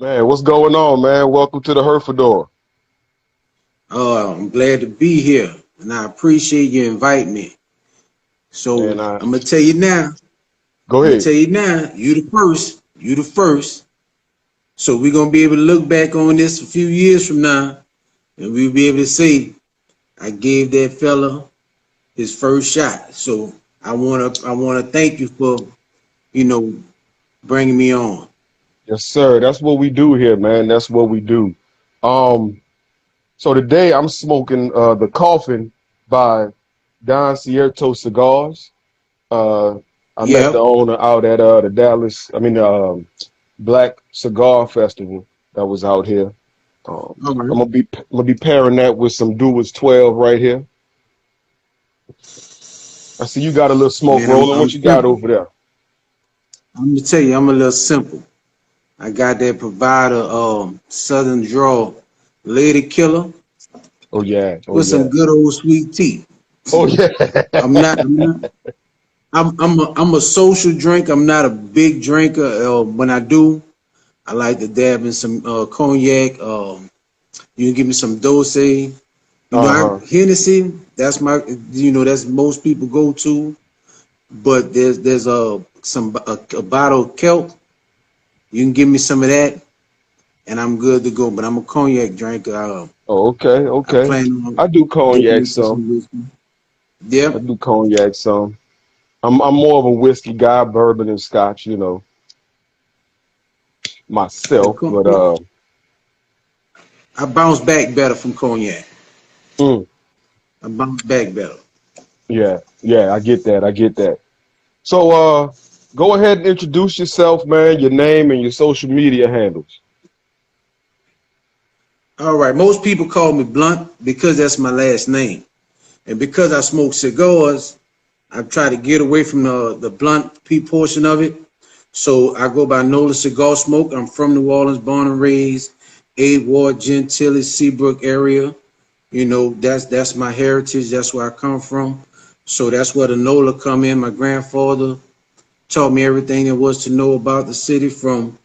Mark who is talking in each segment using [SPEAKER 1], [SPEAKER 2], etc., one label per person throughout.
[SPEAKER 1] Man, what's going on, man? Welcome to the Herfador.
[SPEAKER 2] Oh, I'm glad to be here, and I appreciate you inviting me. So
[SPEAKER 1] Man,
[SPEAKER 2] I'm gonna tell you now.
[SPEAKER 1] go
[SPEAKER 2] I'm gonna
[SPEAKER 1] ahead.
[SPEAKER 2] tell you now. You the first. You the first. So we're gonna be able to look back on this a few years from now, and we'll be able to say, I gave that fella his first shot. So I wanna thank you for you know bringing me on.
[SPEAKER 1] Yes, sir. That's what we do here, man. That's what we do. Um, so today I'm smoking the Coffin by Don Cierto Cigars. Uh, I met the
[SPEAKER 2] Yep.
[SPEAKER 1] owner out at the Black Cigar Festival that was out here.
[SPEAKER 2] All
[SPEAKER 1] I'm
[SPEAKER 2] right.
[SPEAKER 1] gonna be pairing that with some Dewar's 12 right here. I see you got a little smoke
[SPEAKER 2] Man,
[SPEAKER 1] rolling.
[SPEAKER 2] I'm
[SPEAKER 1] What you got
[SPEAKER 2] simple.
[SPEAKER 1] over there?
[SPEAKER 2] I'm gonna tell you, I'm a little simple. I got that provider Southern Draw Lady Killer
[SPEAKER 1] Oh yeah, oh
[SPEAKER 2] with some
[SPEAKER 1] yeah,
[SPEAKER 2] good old sweet tea.
[SPEAKER 1] oh yeah.
[SPEAKER 2] I'm not. I'm not. I'm a social drink. I'm not a big drinker. When I do, I like to dab in some cognac. You can give me some Dose.
[SPEAKER 1] Uh-huh.
[SPEAKER 2] Hennessy. That's my. That's most people go to. But there's a bottle of kelp. You can give me some of that, and I'm good to go. But I'm a cognac drinker.
[SPEAKER 1] Oh, okay,
[SPEAKER 2] I
[SPEAKER 1] okay.
[SPEAKER 2] plan on
[SPEAKER 1] I do
[SPEAKER 2] dipping
[SPEAKER 1] cognac
[SPEAKER 2] into
[SPEAKER 1] some.
[SPEAKER 2] some whiskey.
[SPEAKER 1] I
[SPEAKER 2] Yep.
[SPEAKER 1] do cognac some. I'm more of a whiskey guy, bourbon and scotch,
[SPEAKER 2] The
[SPEAKER 1] myself.
[SPEAKER 2] co-
[SPEAKER 1] But
[SPEAKER 2] I bounce back better from cognac.
[SPEAKER 1] mm,
[SPEAKER 2] I bounce back better.
[SPEAKER 1] yeah, yeah, I get that. I get that. So go ahead and introduce yourself, man, your name and your social media handles.
[SPEAKER 2] All right. Most people call me Blunt because that's my last name. And because I smoke cigars, I try to get away from the blunt P portion of it. So I go by NolaCigarSmoker. I'm from New Orleans, born and raised, 8 Ward, Gentilly, Seabrook area. That's my heritage. That's where I come from. So that's where the Nola come in. My grandfather taught me everything there was to know about the city from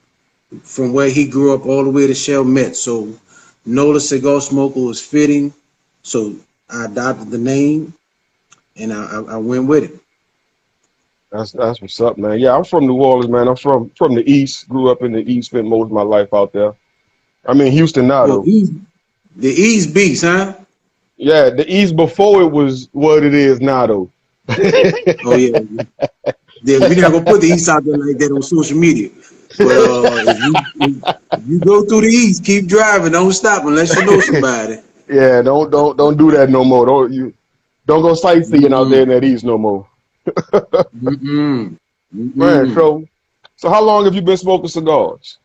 [SPEAKER 2] where he grew up all the way to Chalmette. So Nola Cigar Smoker was fitting. So I adopted the name and I went with it.
[SPEAKER 1] That's what's up, man. Yeah, I'm from New Orleans, man. I'm from the East. Grew up in the East. Spent most of my life out there. I'm in Houston now,
[SPEAKER 2] Oh,
[SPEAKER 1] though.
[SPEAKER 2] the East Beast, huh?
[SPEAKER 1] Yeah, the East before it was what it is now, though.
[SPEAKER 2] Oh yeah. We're not gonna put the East out there like that on social media. But if you go through the East, keep driving. Don't stop unless you know somebody.
[SPEAKER 1] Yeah, don't do that no more. Don't go sightseeing out there
[SPEAKER 2] Mm-mm,
[SPEAKER 1] in that East no more.
[SPEAKER 2] mm-mm,
[SPEAKER 1] Man,
[SPEAKER 2] mm-mm.
[SPEAKER 1] so how long have you been smoking cigars?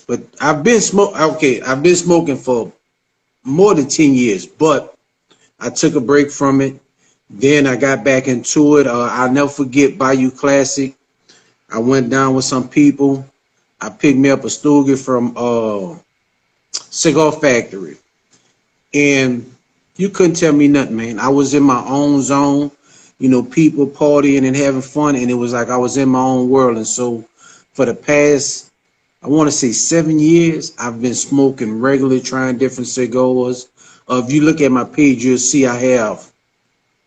[SPEAKER 2] But I've been smoking for more than 10 years, but I took a break from it. Then I got back into it. I'll never forget Bayou Classic. I went down with some people. I picked me up a Stuger from Cigar Factory. And you couldn't tell me nothing, man. I was in my own zone, people partying and having fun. And it was like I was in my own world. And so for the past, I want to say 7 years, I've been smoking regularly, trying different cigars. If you look at my page, you'll see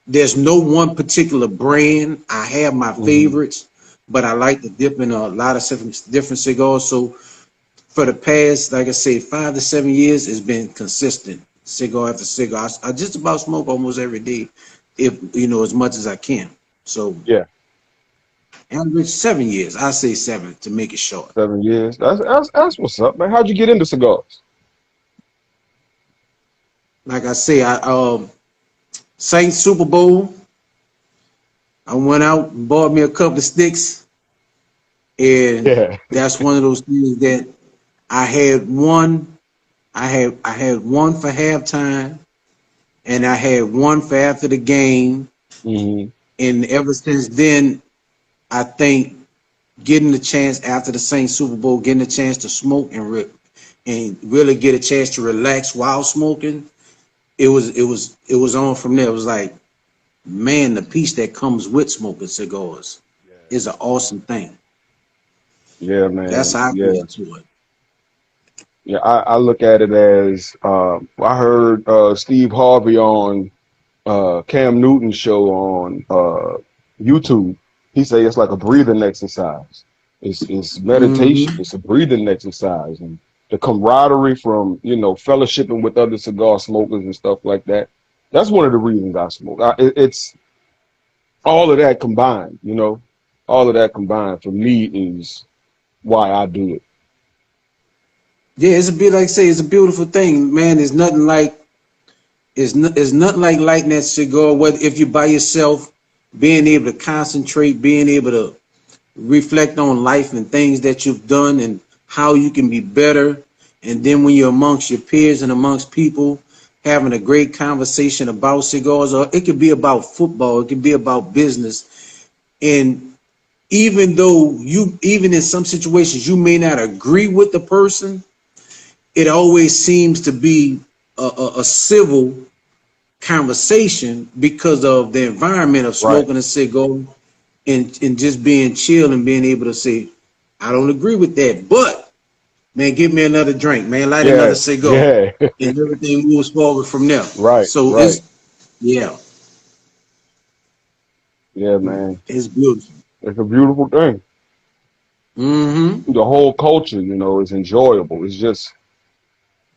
[SPEAKER 2] there's no one particular brand. I have my
[SPEAKER 1] Hmm.
[SPEAKER 2] favorites, but I like to dip in a lot of different cigars. So for the past, like I say, 5 to 7 years, it's been consistent, cigar after cigar. I just about smoke almost every day, if as much as I can. So
[SPEAKER 1] Yeah,
[SPEAKER 2] average 7 years. I say seven to make it short.
[SPEAKER 1] 7 years. That's what's up, man. How'd you get into cigars?
[SPEAKER 2] Like I say, Saint Super Bowl. I went out and bought me a couple of sticks, and
[SPEAKER 1] Yeah.
[SPEAKER 2] that's one of those things that I had one. I had one for halftime, and I had one for after the game.
[SPEAKER 1] Hmm.
[SPEAKER 2] And ever since then, I think getting the chance after the Saints Super Bowl, getting a chance to smoke and really get a chance to relax while smoking, it was on from there. It was like, man, the peace that comes with smoking cigars is an awesome thing.
[SPEAKER 1] Yeah,
[SPEAKER 2] That's
[SPEAKER 1] man.
[SPEAKER 2] how I go
[SPEAKER 1] Yeah.
[SPEAKER 2] into it.
[SPEAKER 1] Yeah, I look at it as I heard Steve Harvey on Cam Newton's show on YouTube. He say it's like a breathing exercise. It's meditation.
[SPEAKER 2] Mm-hmm.
[SPEAKER 1] It's a breathing exercise, and the camaraderie from fellowshipping with other cigar smokers and stuff like that. That's one of the reasons I smoke. It's all of that combined. All of that combined for me is why I do it.
[SPEAKER 2] Yeah, it's a bit like I say, it's a beautiful thing, man. It's nothing like it's nothing like lighting that cigar. Whether if you're by yourself, being able to concentrate, being able to reflect on life and things that you've done and how you can be better. And then when you're amongst your peers and amongst people, having a great conversation about cigars, or it could be about football, it could be about business. And even in some situations, you may not agree with the person, it always seems to be a civil conversation because of the environment of
[SPEAKER 1] Right.
[SPEAKER 2] smoking a cigar and just being chill and being able to say, I don't agree with that, but man, give me another drink, man, light another
[SPEAKER 1] Yeah.
[SPEAKER 2] cigar,
[SPEAKER 1] Yeah.
[SPEAKER 2] and everything moves forward from there.
[SPEAKER 1] Right.
[SPEAKER 2] So
[SPEAKER 1] Right.
[SPEAKER 2] yeah,
[SPEAKER 1] Yeah, man.
[SPEAKER 2] it's beautiful.
[SPEAKER 1] It's a beautiful thing.
[SPEAKER 2] Mm-hmm.
[SPEAKER 1] The whole culture, is enjoyable. It's just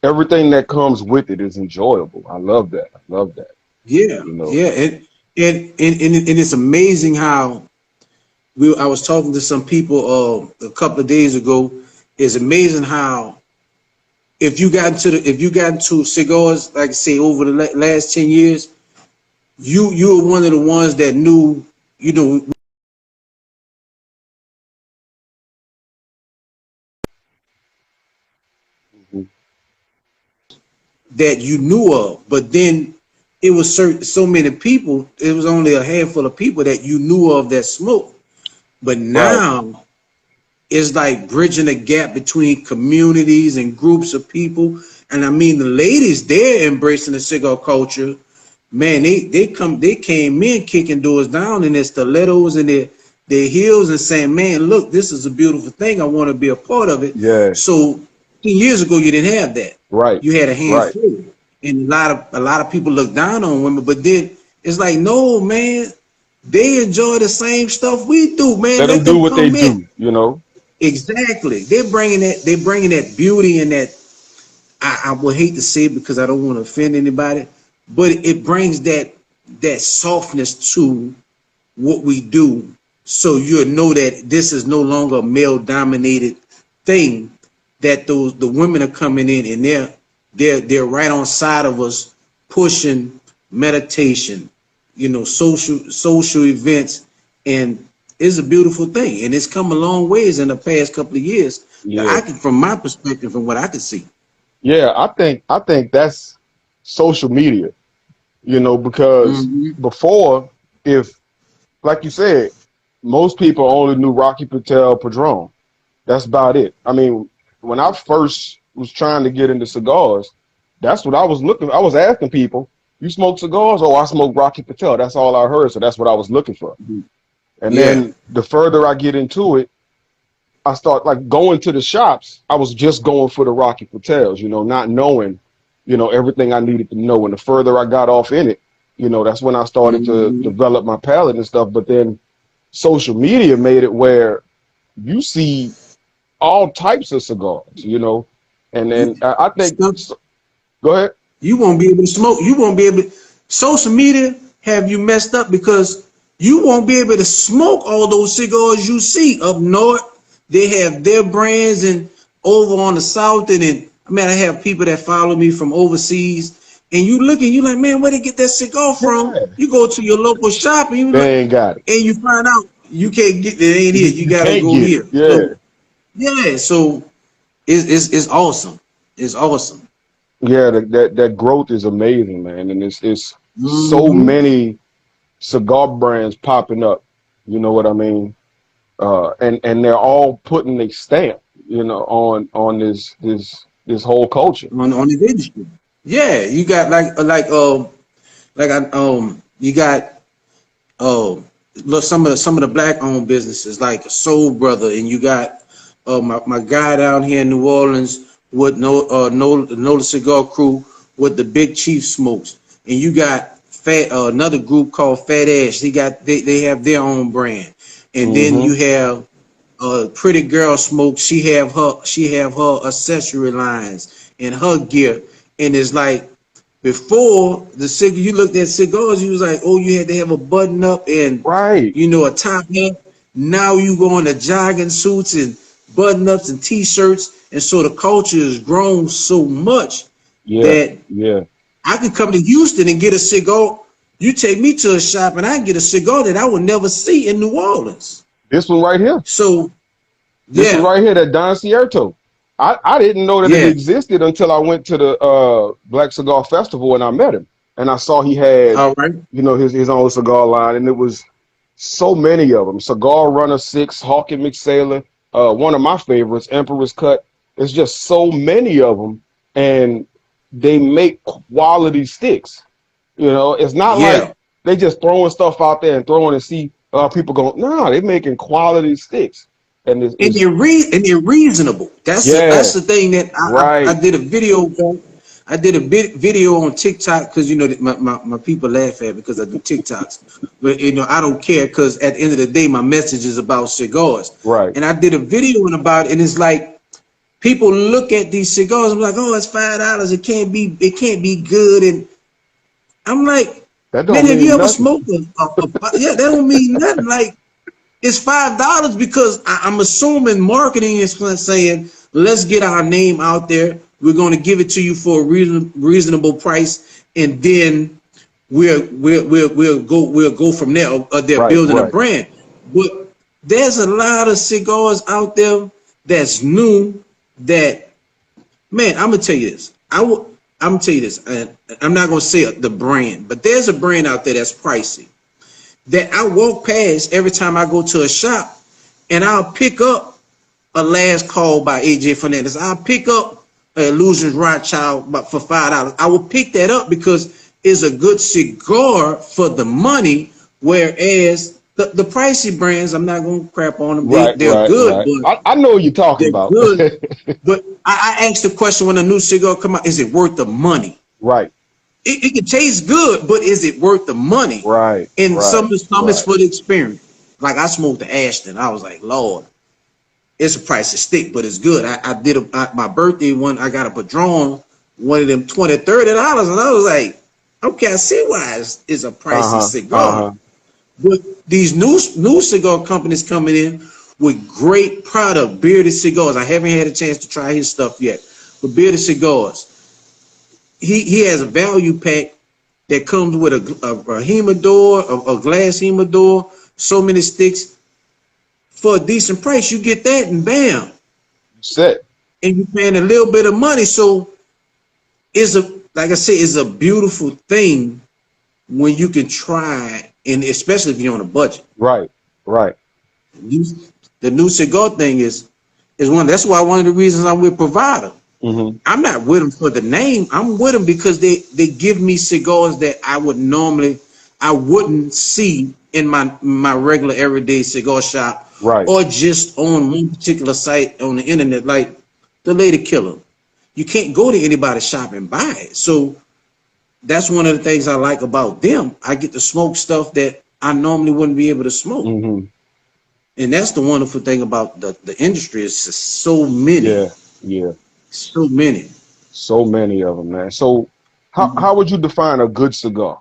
[SPEAKER 1] everything that comes with it is enjoyable. I love that. I love that.
[SPEAKER 2] Yeah,
[SPEAKER 1] You know.
[SPEAKER 2] yeah, and it's amazing how I was talking to some people a couple of days ago. It's amazing how if you got into cigars, like I say, over the last 10 years, you were one of the ones that knew, you know,
[SPEAKER 1] Mhm.
[SPEAKER 2] that you knew of. But then it was so many people. It was only a handful of people that you knew of that smoked. But
[SPEAKER 1] Right.
[SPEAKER 2] now it's like bridging the gap between communities and groups of people. And I mean, the ladies, they're embracing the cigar culture. Man, they came in kicking doors down in their stilettos and their heels and saying, man, look, this is a beautiful thing. I want to be a part of it.
[SPEAKER 1] Yeah.
[SPEAKER 2] So 10 years ago, you didn't have that.
[SPEAKER 1] Right.
[SPEAKER 2] You had a
[SPEAKER 1] Right.
[SPEAKER 2] handful. And a lot of people look down on women, but then it's like, no, man, they enjoy the same stuff we do, man.
[SPEAKER 1] Let them
[SPEAKER 2] Let
[SPEAKER 1] do
[SPEAKER 2] them
[SPEAKER 1] what they
[SPEAKER 2] come in.
[SPEAKER 1] do.
[SPEAKER 2] Exactly. They're bringing that beauty and that I would hate to say it because I don't want to offend anybody, but it brings that softness to what we do. So you'll know that this is no longer a male dominated thing, that the women are coming in and they're right on side of us pushing meditation, social events, and it's a beautiful thing, and it's come a long ways in the past couple of years that
[SPEAKER 1] Yeah.
[SPEAKER 2] from my perspective, from what I can see.
[SPEAKER 1] Yeah. I think that's social media. Because
[SPEAKER 2] Mm-hmm.
[SPEAKER 1] before, if like you said, most people only knew Rocky Patel, Padron. That's about it. I mean, when I first was trying to get into cigars, that's what I was looking. I was asking people, "You smoke cigars?" "Oh, I smoke Rocky Patel." That's all I heard, so that's what I was looking for. And
[SPEAKER 2] Yeah.
[SPEAKER 1] then the further I get into it, I start like going to the shops. I was just going for the Rocky Patels, not knowing, everything I needed to know. And the further I got off in it, that's when I started to
[SPEAKER 2] Mm-hmm.
[SPEAKER 1] develop my palate and stuff. But then social media made it where you see all types of cigars. And then I think,
[SPEAKER 2] Stuff
[SPEAKER 1] go ahead.
[SPEAKER 2] you won't be able to smoke. You won't be able to. Social media have you messed up because you won't be able to smoke all those cigars you see up north. They have their brands, and over on the south, and I mean, I have people that follow me from overseas, and you looking, you like, man, where they get that cigar from?
[SPEAKER 1] Yeah,
[SPEAKER 2] You go to your local shop, and you look,
[SPEAKER 1] they ain't got it.
[SPEAKER 2] and you find out you can't get it. Ain't here. You
[SPEAKER 1] You
[SPEAKER 2] gotta
[SPEAKER 1] can't
[SPEAKER 2] go
[SPEAKER 1] get it.
[SPEAKER 2] here.
[SPEAKER 1] Yeah.
[SPEAKER 2] So yeah, so it's awesome. It's awesome.
[SPEAKER 1] Yeah, that growth is amazing, man. And it's so
[SPEAKER 2] Mm-hmm.
[SPEAKER 1] many cigar brands popping up. You know what I mean? And they're all putting a stamp, on this whole culture.
[SPEAKER 2] On the industry. Yeah, you got you got look some of the black owned businesses like Soul Brother, and you got my guy down here in New Orleans with Nola Cigar Crew with the Big Chief Smokes, and you got another group called Fat Ash. They have their own brand, and then you have Pretty Girl Smoke. She have her accessory lines and her gear, and it's like before the cigar. You looked at cigars, you was like, oh, you had to have a button up and
[SPEAKER 1] Right.
[SPEAKER 2] a top hat. Now you go into jogging suits and button ups and t-shirts, and so the culture has grown so much that I could come to Houston and get a cigar. You take me to a shop and I can get a cigar that I would never see in New Orleans.
[SPEAKER 1] This one right here.
[SPEAKER 2] So
[SPEAKER 1] this one right here, that Don Cierto. I didn't know that it existed until I went to the Black Cigar Festival and I met him. And I saw he had his own cigar line, and it was so many of them. Cigar Runner 6, Hawking McSailor, one of my favorites, Emperor's Cut. It's just so many of them, and they make quality sticks. You know, it's not like they just throwing stuff out there and throwing and see people go. No, they're making quality sticks, and
[SPEAKER 2] they're reasonable. That's the thing that I did a video. I did a video on TikTok because my people laugh at me because I do TikToks, but I don't care because at the end of the day my message is about cigars.
[SPEAKER 1] Right.
[SPEAKER 2] And I did a video about it, and it's like people look at these cigars. I'm like, oh, it's $5. It can't be good, and I'm like, man, have you ever smoked that don't mean nothing. Like, it's $5 because I'm assuming marketing is saying, let's get our name out there. We're going to give it to you for a reasonable price, and then we'll go from there. They're building a brand. But there's a lot of cigars out there that's new. That, man, I'm gonna tell you this. I'm gonna tell you this. I'm not gonna say the brand, but there's a brand out there that's pricey that I walk past every time I go to a shop, and I'll pick up a Last Call by AJ Fernandez. I'll pick up Illusions Rothschild for $5. I will pick that up because it's a good cigar for the money, whereas the pricey brands, I'm not going to crap on them. They're good.
[SPEAKER 1] But I know what you're talking about.
[SPEAKER 2] Good, but I asked the question when a new cigar come out, is it worth the money?
[SPEAKER 1] Right.
[SPEAKER 2] It can taste good, but is it worth the money?
[SPEAKER 1] Right.
[SPEAKER 2] And some is for the experience. Like I smoked the Ashton. I was like, Lord, it's a pricey stick, but it's good. I did my birthday one. I got a Padron, one of them $20, $30, and I was like, okay, I see why it's a pricey cigar. But these new cigar companies coming in with great product, bearded cigars. I haven't had a chance to try his stuff yet, but bearded cigars. He has a value pack that comes with a humidor, a glass humidor, so many sticks. For a decent price, you get that, and bam,
[SPEAKER 1] set.
[SPEAKER 2] And you're paying a little bit of money. So like I say, it's a beautiful thing when you can try, and especially if you're on a budget.
[SPEAKER 1] Right.
[SPEAKER 2] The new cigar thing is one. That's why one of the reasons I'm with Provider. I'm not with them for the name. I'm with them because they give me cigars that I wouldn't see in my regular everyday cigar shop, or just on one particular site on the internet, like the Lady Killer. You can't go to anybody's shop and buy it. So that's one of the things I like about them. I get to smoke stuff that I normally wouldn't be able to smoke. And that's the wonderful thing about the industry. Is so many. So many of them, man. So how would you define a good cigar?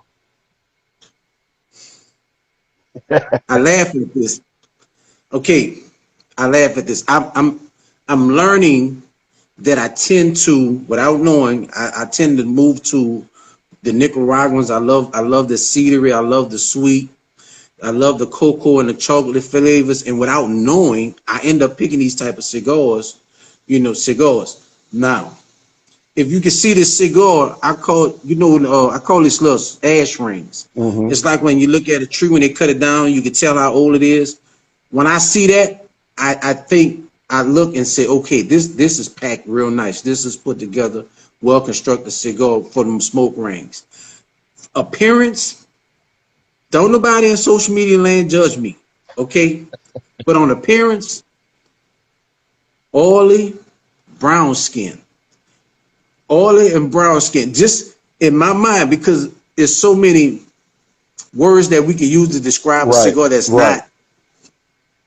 [SPEAKER 2] I laugh at this. Okay, I laugh at this. I'm learning that I tend to, without knowing, I tend to move to the Nicaraguans. I love the cedary. I love the sweet. I love the cocoa and the chocolate flavors. And without knowing, I end up picking these type of cigars. Cigars. Now, if you can see this cigar, I call this little ash rings. It's like when you look at a tree, when they cut it down, you can tell how old it is. When I see that, I look and say, okay, this is packed real nice. This is put together, well constructed cigar for them smoke rings. Appearance, don't nobody in social media land judge me, okay? But on appearance, oily, brown skin. Oily and brown skin. Just in my mind, because there's so many words that we can use to describe a
[SPEAKER 1] Right,
[SPEAKER 2] cigar that's
[SPEAKER 1] right.
[SPEAKER 2] not,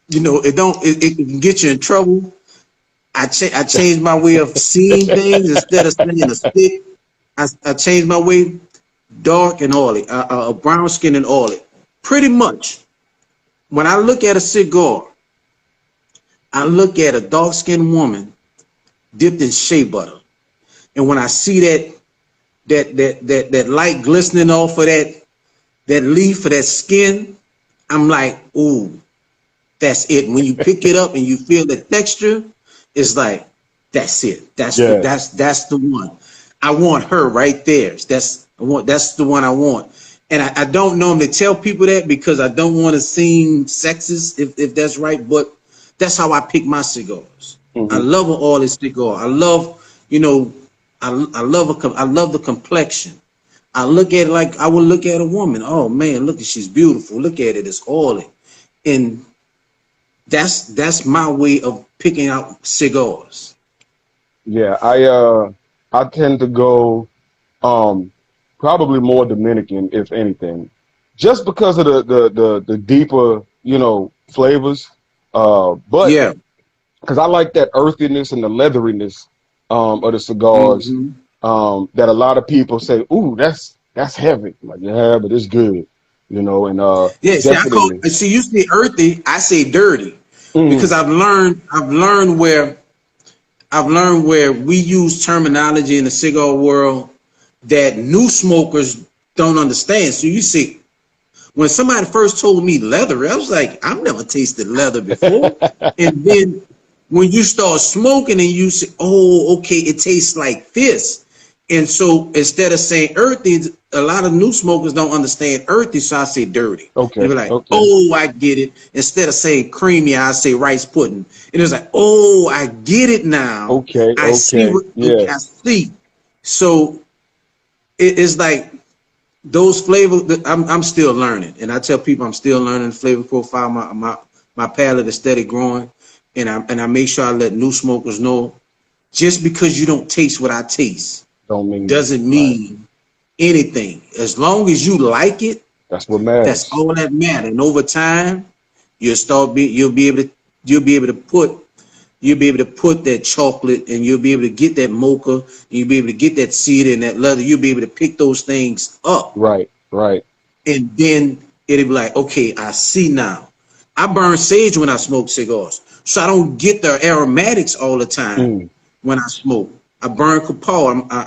[SPEAKER 2] it can get you in trouble. I changed my way of seeing things instead of saying a stick. I changed my way dark and oily, brown skin and oily. Pretty much, when I look at a cigar, I look at a dark skinned woman dipped in shea butter, and when I see that light glistening off of that leaf of that skin, I'm like, ooh, that's it. When you pick it up and you feel the texture, it's like, that's it. That's the one. I want her right there. That's the one I want. And I don't normally tell people that because I don't want to seem sexist, if that's right, but that's how I pick my cigars. I love an oily cigar. I love, I love the complexion. I look at it like I would look at a woman. Oh man, look at, she's beautiful. Look at it, it's oily. And that's my way of picking out cigars.
[SPEAKER 1] Yeah, I tend to go probably more Dominican, if anything, just because of the deeper, flavors. But
[SPEAKER 2] Yeah.
[SPEAKER 1] because I like that earthiness and the leatheriness of the cigars, that a lot of people say, "Ooh, that's heavy." I'm like, yeah, but it's good, and
[SPEAKER 2] Yeah,
[SPEAKER 1] definitely.
[SPEAKER 2] see, you say earthy, I say dirty. Because
[SPEAKER 1] Mm,
[SPEAKER 2] I've learned where we use terminology in the cigar world that new smokers don't understand. So you see, when somebody first told me leather, I was like, I've never tasted leather before. And then when you start smoking and you say, oh, okay, it tastes like this. And so instead of saying earthy, a lot of new smokers don't understand earthy, so I say dirty. And
[SPEAKER 1] okay,
[SPEAKER 2] they're like,
[SPEAKER 1] okay,
[SPEAKER 2] oh, I get it. Instead of saying creamy, I say rice pudding. And it's like, oh, I get it now.
[SPEAKER 1] okay,
[SPEAKER 2] I see
[SPEAKER 1] okay.
[SPEAKER 2] what, okay, I
[SPEAKER 1] Yes,
[SPEAKER 2] see. So it's like those flavors. I'm still learning, and I tell people I'm still learning the flavor profile. My palate is steady growing, and I make sure I let new smokers know. Just because you don't taste what I taste
[SPEAKER 1] don't mean
[SPEAKER 2] doesn't
[SPEAKER 1] right.
[SPEAKER 2] mean anything. As long as you like it,
[SPEAKER 1] That's what
[SPEAKER 2] that's
[SPEAKER 1] matters.
[SPEAKER 2] all that matters. And over time, you'll be able to you'll be able to put you'll be able to put that chocolate, and you'll be able to get that mocha, and you'll be able to get that cedar and that leather. You'll be able to pick those things up,
[SPEAKER 1] Right, right.
[SPEAKER 2] and then it'll be like, okay, I see now. I burn sage when I smoke cigars, so I don't get the aromatics all the time
[SPEAKER 1] Mm,
[SPEAKER 2] when I smoke. I burn copal. I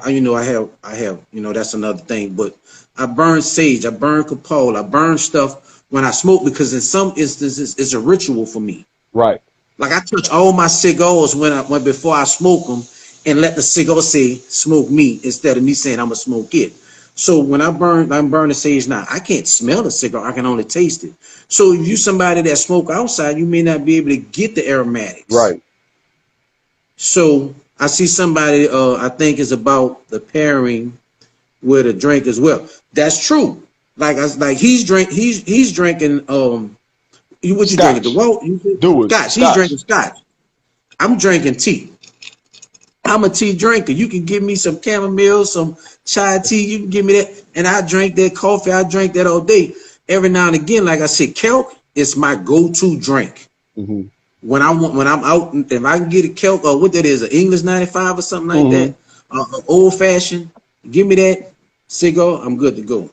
[SPEAKER 2] have, that's another thing. But I burn sage. I burn copal. I burn stuff when I smoke because in some instances it's a ritual for me.
[SPEAKER 1] right.
[SPEAKER 2] Like I touch all my cigars when before I smoke them, and let the cigar say "smoke me" instead of me saying I'm gonna smoke it. So when I'm burning sage now. I can't smell the cigar. I can only taste it. So if you somebody that smoke outside, you may not be able to get the aromatics.
[SPEAKER 1] Right.
[SPEAKER 2] So I see somebody I think is about the pairing with a drink as well. That's true. Like he's drinking what you drinking? The
[SPEAKER 1] Scotch.
[SPEAKER 2] Walt
[SPEAKER 1] Do it.
[SPEAKER 2] Scotch. He's drinking
[SPEAKER 1] Scotch.
[SPEAKER 2] Scotch. I'm drinking tea. I'm a tea drinker. You can give me some chamomile, some chai tea. You can give me that, and I drink that coffee. I drink that all day. Every now and again, like I said, kelk is my go-to drink.
[SPEAKER 1] Hmm.
[SPEAKER 2] When I'm out, if I can get a kelp or what that is, an English 95 or something like
[SPEAKER 1] Hmm.
[SPEAKER 2] that, old fashioned, give me that cigar, I'm good to go.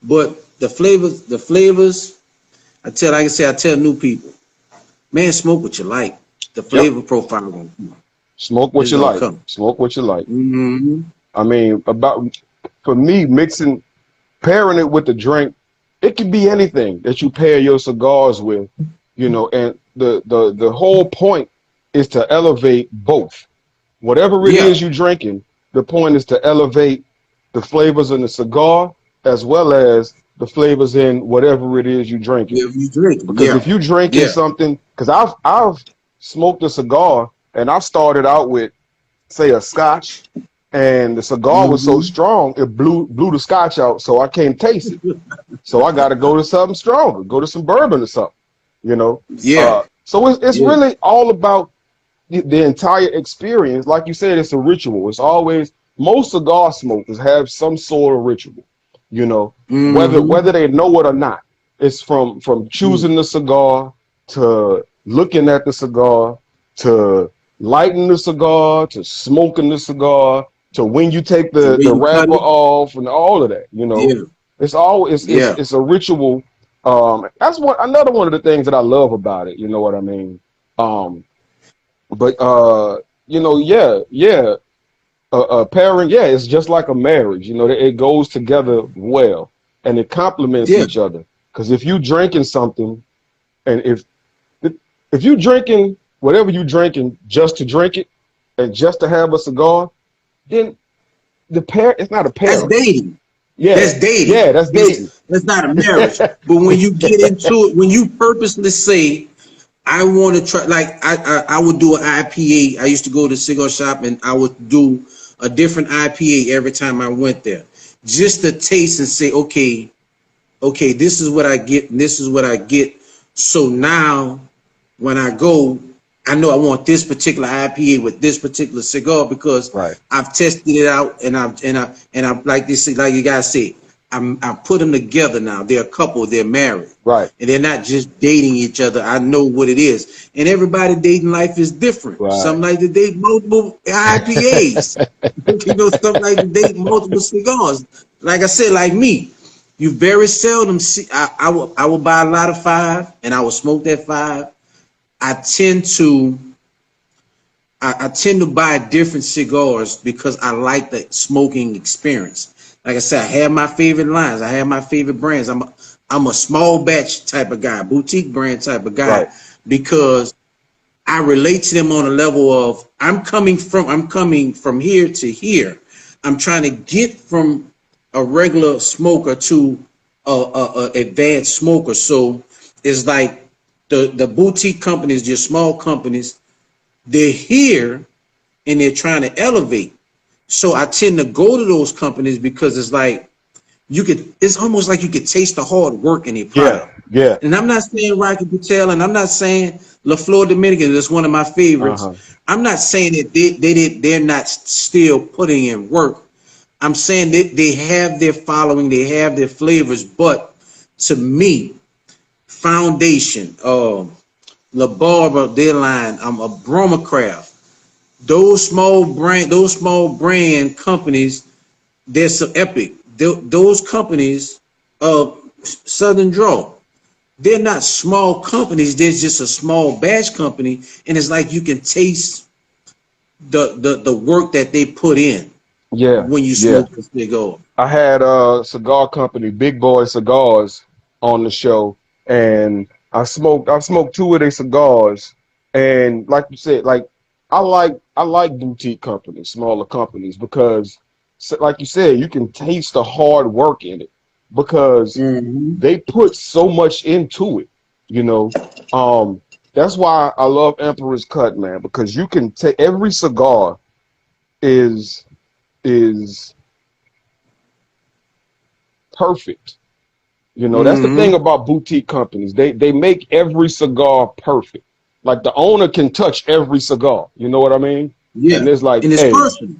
[SPEAKER 2] But the flavors, I tell new people, man, smoke what you like. The
[SPEAKER 1] Yep.
[SPEAKER 2] flavor profile gonna come.
[SPEAKER 1] Smoke what
[SPEAKER 2] It's
[SPEAKER 1] you
[SPEAKER 2] gonna
[SPEAKER 1] like.
[SPEAKER 2] come.
[SPEAKER 1] Smoke what you like.
[SPEAKER 2] Mm-hmm.
[SPEAKER 1] I mean, for me, pairing it with the drink, it can be anything that you pair your cigars with, and the whole point is to elevate both. Whatever it
[SPEAKER 2] Yeah,
[SPEAKER 1] is you're drinking, the point is to elevate the flavors in the cigar as well as the flavors in whatever it is you're drinking.
[SPEAKER 2] if you drink,
[SPEAKER 1] Because
[SPEAKER 2] yeah,
[SPEAKER 1] if you're drinking
[SPEAKER 2] yeah.
[SPEAKER 1] something, because I've smoked a cigar and I started out with, say, a scotch, and the cigar was so
[SPEAKER 2] Mm-hmm.
[SPEAKER 1] strong it blew the scotch out, so I can't taste it. So I got to go to something stronger, go to some bourbon or something, you know.
[SPEAKER 2] Yeah,
[SPEAKER 1] So it's
[SPEAKER 2] yeah.
[SPEAKER 1] really all about the entire experience, like you said, it's a ritual. It's always, most cigar smokers have some sort of ritual, you know, whether they know it or not. It's from choosing the cigar to looking at the cigar to lighting the cigar to smoking the cigar to when you take
[SPEAKER 2] The way
[SPEAKER 1] the
[SPEAKER 2] you cut
[SPEAKER 1] wrapper
[SPEAKER 2] it.
[SPEAKER 1] off and all of that, you know.
[SPEAKER 2] Yeah.
[SPEAKER 1] It's always
[SPEAKER 2] Yeah.
[SPEAKER 1] it's a ritual. That's another one of the things that I love about it, you know what I mean? Um, but you know, a pairing, yeah, it's just like a marriage. You know, it goes together well and it complements
[SPEAKER 2] Yeah.
[SPEAKER 1] each other. Because if you drinking something, and if you drinking whatever you drinking just to drink it and just to have a cigar, then it's not a
[SPEAKER 2] That's
[SPEAKER 1] pairing.
[SPEAKER 2] dating.
[SPEAKER 1] Yeah,
[SPEAKER 2] That's dating.
[SPEAKER 1] yeah, that's dating.
[SPEAKER 2] That's not a marriage. But when you get into it, when you purposely say, I want to try, like I would do an IPA. I used to go to cigar shop and I would do a different IPA every time I went there, just to taste and say, okay, this is what I get, and this is what I get. So now, when I go, I know I want this particular IPA with this particular cigar because
[SPEAKER 1] Right.
[SPEAKER 2] I've tested it out, and I like this, like you guys said, I put them together now. They're a couple, they're married,
[SPEAKER 1] Right.
[SPEAKER 2] and they're not just dating each other. I know what it is, and everybody dating life is different.
[SPEAKER 1] Right.
[SPEAKER 2] Some like to date multiple IPAs, you know, some like to date multiple cigars. Like I said, like me. You very seldom see. I will buy a lot of 5, and I will smoke that 5. I tend to buy different cigars because I like the smoking experience. Like I said, I have my favorite lines. I have my favorite brands. I'm a small batch type of guy, boutique brand type of guy,
[SPEAKER 1] Right.
[SPEAKER 2] because I relate to them on a level of I'm coming from here to here. I'm trying to get from a regular smoker to a advanced smoker. So it's like the boutique companies, your small companies, they're here and they're trying to elevate. So I tend to go to those companies because it's like it's almost like you could taste the hard work in their product.
[SPEAKER 1] Yeah.
[SPEAKER 2] And I'm not saying Rocky Patel, and I'm not saying La Flor Dominican is one of my favorites.
[SPEAKER 1] Uh-huh.
[SPEAKER 2] I'm not saying that they're not still putting in work. I'm saying that they have their following, they have their flavors, but to me, Foundation, La Barba, their line, a Bromacraft, those small brand companies, they're so epic. Those companies, Southern Draw, they're not small companies. They're just a small batch company, and it's like you can taste the work that they put in.
[SPEAKER 1] Yeah.
[SPEAKER 2] When you smoke the cigar.
[SPEAKER 1] I had a cigar company, Big Boy Cigars, on the show, and I smoked 2 of their cigars, and like you said, like I like boutique companies, smaller companies, because like you said, you can taste the hard work in it because they put so much into it, you know. That's why I love Emperor's Cut, man, because you can take every cigar is perfect. You know, that's the thing about boutique companies. They make every cigar perfect. Like the owner can touch every cigar. You know what I mean?
[SPEAKER 2] Yeah.
[SPEAKER 1] And it's like,
[SPEAKER 2] and it's
[SPEAKER 1] hey,
[SPEAKER 2] personal.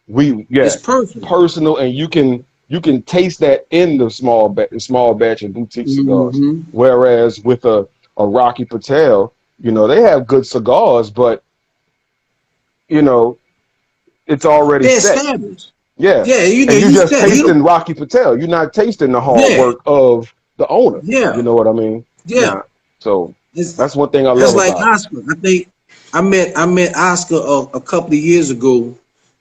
[SPEAKER 2] It's
[SPEAKER 1] personal, and you can taste that in the small batch and boutique cigars. Whereas with a Rocky Patel, you know, they have good cigars, but you know, it's already
[SPEAKER 2] They're
[SPEAKER 1] set.
[SPEAKER 2] established.
[SPEAKER 1] Yeah.
[SPEAKER 2] Yeah, you know,
[SPEAKER 1] and you just
[SPEAKER 2] said,
[SPEAKER 1] tasting Rocky Patel. You're not tasting the hard work of the owner.
[SPEAKER 2] Yeah.
[SPEAKER 1] You know what I mean?
[SPEAKER 2] Yeah.
[SPEAKER 1] Nah. So
[SPEAKER 2] It's,
[SPEAKER 1] that's one thing I
[SPEAKER 2] that's
[SPEAKER 1] love
[SPEAKER 2] like
[SPEAKER 1] about
[SPEAKER 2] Oscar. I think I met Oscar a couple of years ago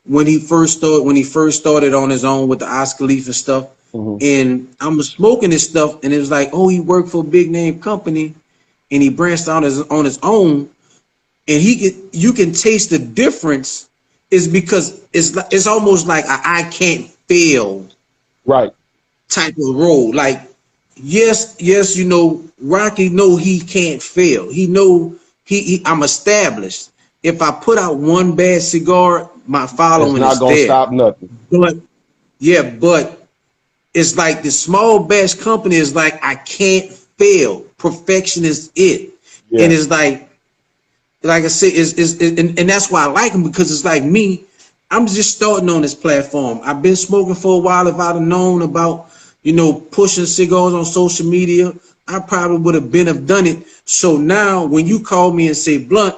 [SPEAKER 2] when he first started on his own with the Oscar Leaf and stuff.
[SPEAKER 1] it.
[SPEAKER 2] And I'm smoking this stuff, and it was like, oh, he worked for a big name company, and he branched out on his own, and you can taste the difference. Is because it's almost like I can't fail
[SPEAKER 1] Right.
[SPEAKER 2] type of role. Like, yes, you know, Rocky know he can't fail. He know I'm established. If I put out one bad cigar, my following
[SPEAKER 1] It's
[SPEAKER 2] is
[SPEAKER 1] not gonna
[SPEAKER 2] there.
[SPEAKER 1] stop nothing.
[SPEAKER 2] But it's like the small batch company is like, I can't fail. Perfection is it.
[SPEAKER 1] Yeah.
[SPEAKER 2] And it's like like I said, and that's why I like him, because it's like me. I'm just starting on this platform. I've been smoking for a while. If I'd have known about, pushing cigars on social media, I probably would have done it. So now when you call me and say, Blunt,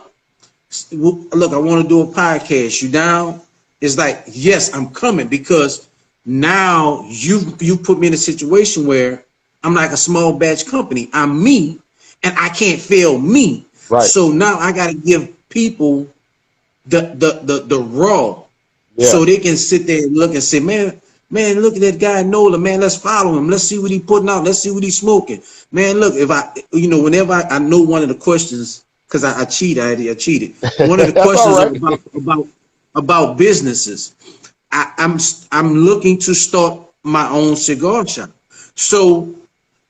[SPEAKER 2] look, I want to do a podcast. You down? It's like, yes, I'm coming, because now you put me in a situation where I'm like a small batch company. I'm me, and I can't fail me.
[SPEAKER 1] Right.
[SPEAKER 2] So now I got to give people the raw, so they can sit there and look and say, man, look at that guy Nola, man, let's follow him. Let's see what he putting out. Let's see what he's smoking. Man, look, if I, whenever I know one of the questions, because I cheated. I cheated. One of the questions right. about businesses. I'm looking to start my own cigar shop. So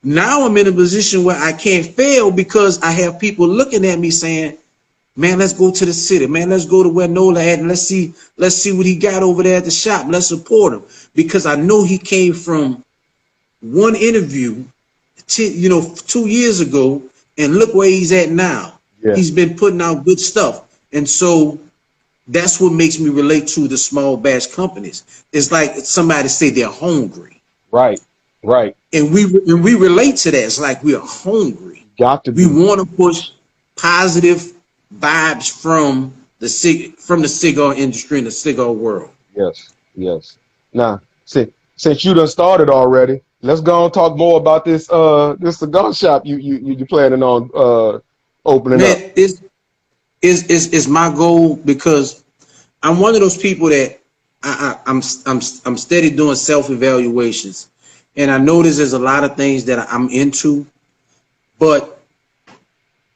[SPEAKER 2] now I'm in a position where I can't fail, because I have people looking at me saying, man, let's go to the city. Man, let's go to where Nola at, and let's see what he got over there at the shop. Let's support him, because I know he came from one interview, 2 years ago, and look where he's at now. Yeah. He's been putting out good stuff. And so that's what makes me relate to the small batch companies. It's like somebody say they're hungry.
[SPEAKER 1] Right.
[SPEAKER 2] And we relate to that. It's like we are hungry.
[SPEAKER 1] Got to be.
[SPEAKER 2] We want to push positive vibes from the cigar industry and the cigar world.
[SPEAKER 1] Yes. Now, since you done started already, let's go and talk more about this cigar shop you planning on opening up.
[SPEAKER 2] Is my goal, because I'm one of those people that I'm steady doing self-evaluations, and I notice there's a lot of things that I'm into, but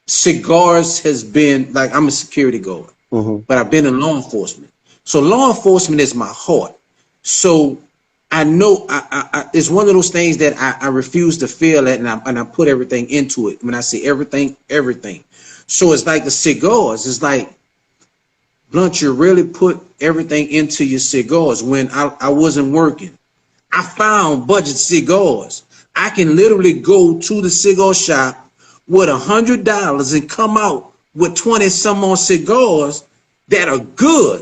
[SPEAKER 2] cigars has been, like, I'm a security guard, but I've been in law enforcement. So law enforcement is my heart. So I know it's one of those things that I refuse to fail at, and I put everything into it. When I say everything. So it's like the cigars. It's like, Blunt, you really put everything into your cigars. When I wasn't working, I found budget cigars. I can literally go to the cigar shop with $100 and come out with 20 some more cigars that are good.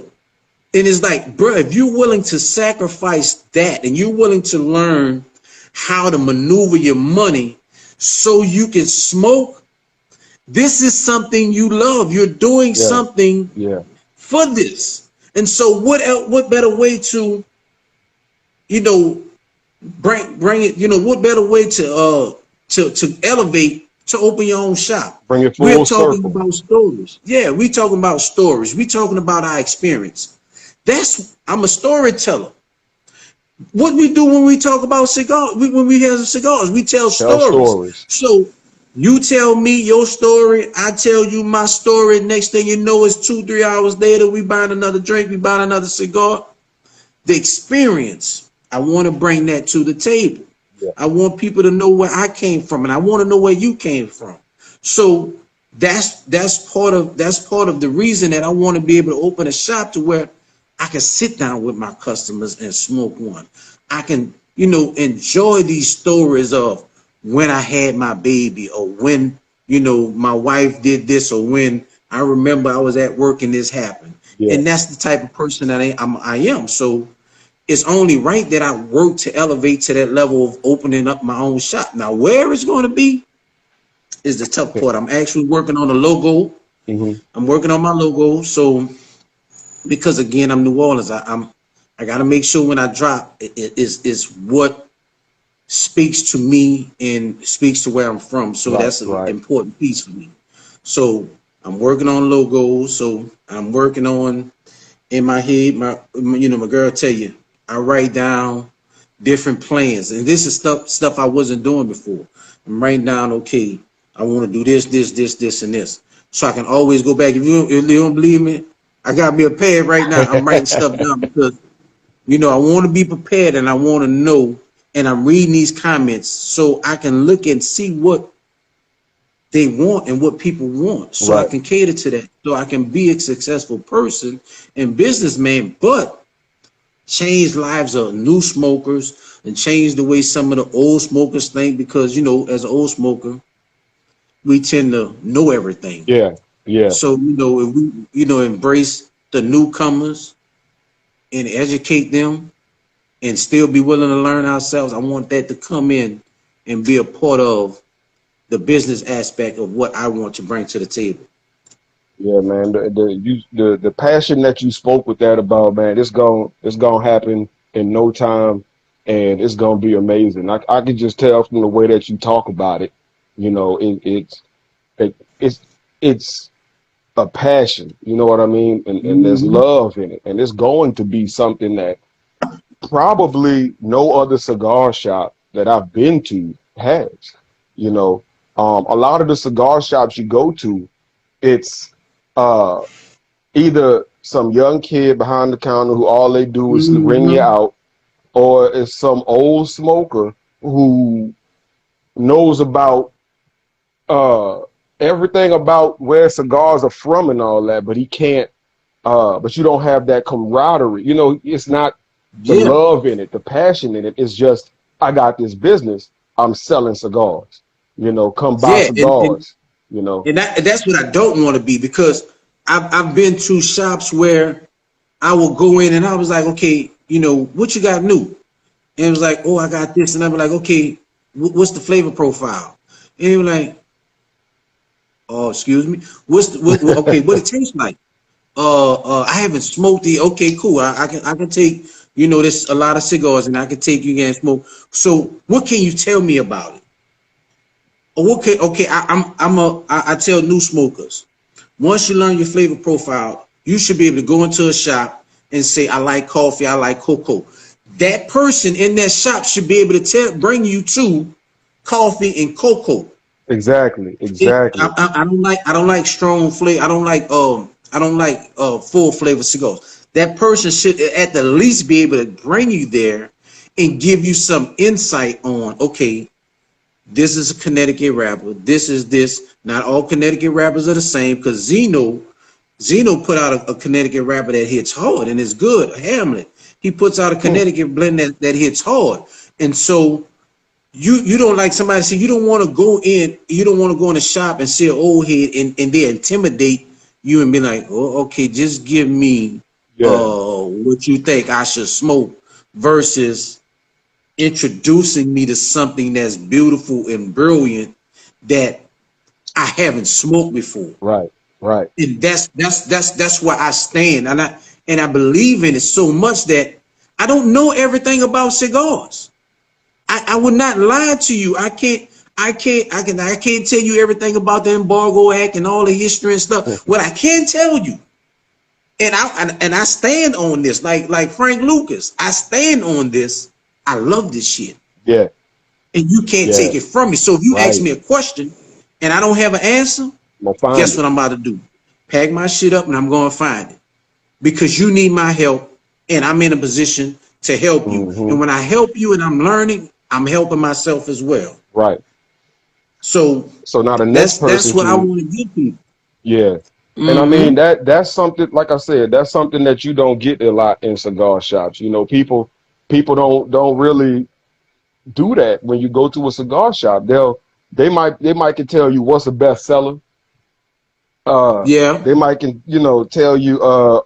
[SPEAKER 2] And it's like, bro, if you're willing to sacrifice that, and you're willing to learn how to maneuver your money so you can smoke, this is something you love. You're doing something for this. And so what better way to, bring it, what better way to elevate, to open your own shop?
[SPEAKER 1] Bring it full
[SPEAKER 2] We're talking
[SPEAKER 1] circle.
[SPEAKER 2] about stories. Yeah, we're talking about stories. We're talking about our experience. I'm a storyteller. What we do when we talk about cigars, when we have cigars, we tell stories. So you tell me your story, I tell you my story. Next thing you know, it's 2-3 hours later, we buying another drink, we buying another cigar. The experience, I want to bring that to the table. Yeah. I want people to know where I came from, and I want to know where you came from. So that's part of the reason that I want to be able to open a shop to where I can sit down with my customers and smoke one. I can, enjoy these stories of when I had my baby, or when, my wife did this, or when I remember I was at work and this happened. Yeah. And that's the type of person that I am. So it's only right that I work to elevate to that level of opening up my own shop. Now, where it's going to be is the tough part. I'm actually working on a logo. I'm working on my logo. So, because again, I'm New Orleans, I got to make sure when I drop it is what speaks to me and speaks to where I'm from. So that's an important piece for me. So I'm working on logos. So I'm working on, in my head, my girl tell you, I write down different plans, and this is stuff I wasn't doing before. I'm writing down, okay, I want to do this, and this, so I can always go back. If you don't believe me, I got me a pad right now. I'm writing stuff down because, I want to be prepared, and I want to know, and I'm reading these comments so I can look and see what they want and what people want, so I can cater to that, so I can be a successful person and businessman, but change lives of new smokers and change the way some of the old smokers think, because, as an old smoker, we tend to know everything.
[SPEAKER 1] Yeah. Yeah.
[SPEAKER 2] So, if we, embrace the newcomers and educate them and still be willing to learn ourselves, I want that to come in and be a part of the business aspect of what I want to bring to the table.
[SPEAKER 1] Yeah, man. The passion that you spoke with that about, man, it's gonna happen in no time, and it's gonna be amazing. I can just tell from the way that you talk about it. It, it's it's a passion. You know what I mean? And there's
[SPEAKER 2] Mm-hmm.
[SPEAKER 1] love in it, and it's going to be something that probably no other cigar shop that I've been to has. You know, a lot of the cigar shops you go to, it's uh, either some young kid behind the counter who all they do is ring you
[SPEAKER 2] Mm-hmm.
[SPEAKER 1] out, or it's some old smoker who knows about uh, everything about where cigars are from and all that, but he can't. But you don't have that camaraderie. It's not the
[SPEAKER 2] Yeah.
[SPEAKER 1] love in it, the passion in it. It's just I got this business. I'm selling cigars. Come buy
[SPEAKER 2] Yeah. And
[SPEAKER 1] cigars. You know.
[SPEAKER 2] that's what I don't want to be, because I've been to shops where I will go in and I was like, okay, what you got new? And it was like, oh, I got this. And I was like, okay, what's the flavor profile? And he was like, oh, excuse me. Okay, what it tastes like? I haven't smoked it. Okay, cool. I can take, there's a lot of cigars and I can take you and smoke. So what can you tell me about it? Okay, I tell new smokers, once you learn your flavor profile, you should be able to go into a shop and say, I like coffee, I like cocoa. That person in that shop should be able to bring you to coffee and cocoa.
[SPEAKER 1] Exactly. Exactly.
[SPEAKER 2] I don't like strong flavor. I don't like full flavor cigars. That person should at the least be able to bring you there and give you some insight on, okay, this is a Connecticut wrapper. This is this. Not all Connecticut wrappers are the same, because Zeno put out a Connecticut wrapper that hits hard and is good. Hamlet, he puts out a Connecticut blend that hits hard. And so you don't, like somebody said, you don't want to go in the shop and see an old head and they intimidate you and be like, oh, okay, just give me what you think I should smoke, versus introducing me to something that's beautiful and brilliant that I haven't smoked before.
[SPEAKER 1] Right.
[SPEAKER 2] And that's where I stand. And I believe in it so much that I don't know everything about cigars. I would not lie to you. I can't tell you everything about the Embargo Act and all the history and stuff. What I can tell you, and I stand on this, like Frank Lucas, I stand on this. I love this shit.
[SPEAKER 1] Yeah.
[SPEAKER 2] And you can't take it from me. So if you ask me a question and I don't have an answer, guess what I'm about to do? Pack my shit up and I'm going to find it. Because you need my help and I'm in a position to help you.
[SPEAKER 1] Mm-hmm.
[SPEAKER 2] And when I help you and I'm learning, I'm helping myself as well.
[SPEAKER 1] Right.
[SPEAKER 2] So
[SPEAKER 1] now the next person,
[SPEAKER 2] that's what I want to give people.
[SPEAKER 1] Yeah. Mm-hmm. And I mean that's something, like I said, that's something that you don't get a lot in cigar shops. People don't really do that when you go to a cigar shop. They might can tell you what's a bestseller. They might can tell you a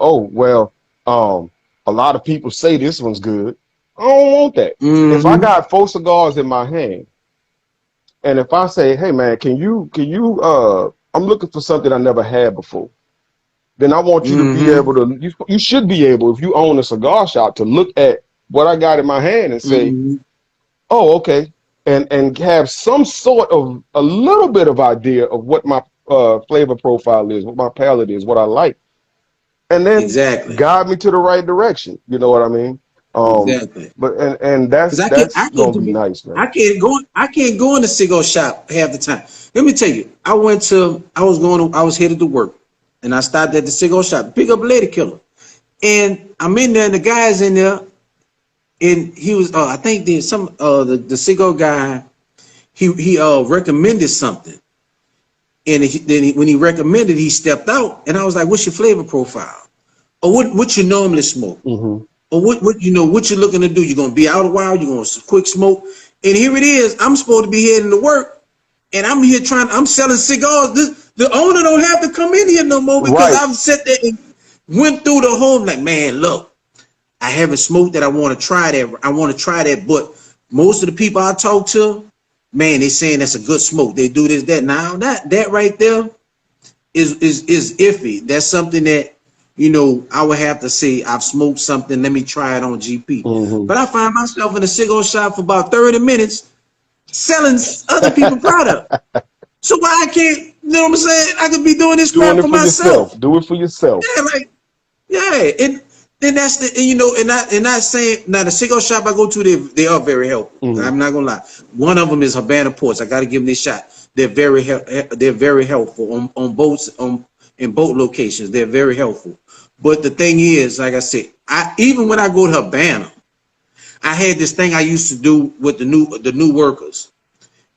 [SPEAKER 1] lot of people say this one's good. I don't want that. Mm-hmm. If I got 4 cigars in my hand, and if I say, hey man, can you I'm looking for something I never had before, then I want you to be able to, you should be able, if you own a cigar shop, to look at what I got in my hand and say, oh, okay, and have some sort of a little bit of idea of what my flavor profile is, what my palate is, what I like, and then guide me to the right direction. You know what I mean?
[SPEAKER 2] Exactly.
[SPEAKER 1] But and that's gonna be nice, man.
[SPEAKER 2] I can't go in the cigar shop half the time. Let me tell you, I was headed to work, and I stopped at the cigar shop to pick up a lady killer, and I'm in there, and the guy's in there. And he was, I think there's the cigar guy, he recommended something. And when he recommended, he stepped out. And I was like, what's your flavor profile? Or what you normally smoke? Mm-hmm. Or what you're looking to do? You're going to be out a while? You're going to quick smoke? And here it is. I'm supposed to be heading to work. And I'm here I'm selling cigars. The owner don't have to come in here no more because
[SPEAKER 1] Right.
[SPEAKER 2] I've sat there and went through the whole like, man, look, I haven't smoked that. I want to try that. I want to try that. But most of the people I talk to, man, they saying that's a good smoke. They do this, that. Now that right there is iffy. That's something that, you know, I would have to say I've smoked something. Let me try it on GP. But I find myself in a cigar shop for about 30 minutes selling other people's product. So why I can't, you know what I'm saying? I could be doing this crap for myself.
[SPEAKER 1] Do it for yourself.
[SPEAKER 2] Yeah, like, yeah. And that's the, you know, and not saying, now the cigar shop I go to, they are very helpful. I'm not gonna lie. One of them is Havana Ports. I got to give them this shot. They're very helpful on boats, in boat locations. They're very helpful. But the thing is, like I said, even when I go to Havana, I had this thing I used to do with the new workers.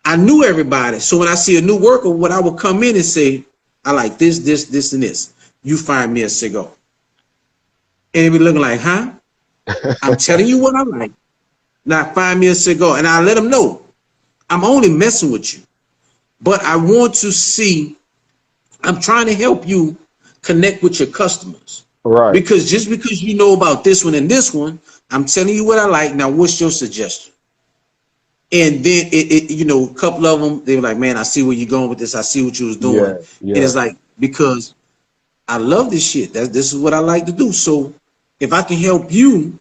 [SPEAKER 2] I knew everybody. So when I see a new worker, what I would come in and say, I like this, and this. You find me a cigar. And they be looking like, huh? I'm telling you what I like. Now find me a cigar. And I let them know, I'm only messing with you. But I want to see, I'm trying to help you connect with your customers.
[SPEAKER 1] Right.
[SPEAKER 2] Because just because you know about this one and this one, I'm telling you what I like. Now, what's your suggestion? And then, you know, a couple of them, they were like, man, I see where you're going with this. I see what you was doing.
[SPEAKER 1] Yeah.
[SPEAKER 2] And it's like, because I love this shit. This is what I like to do. So if I can help you,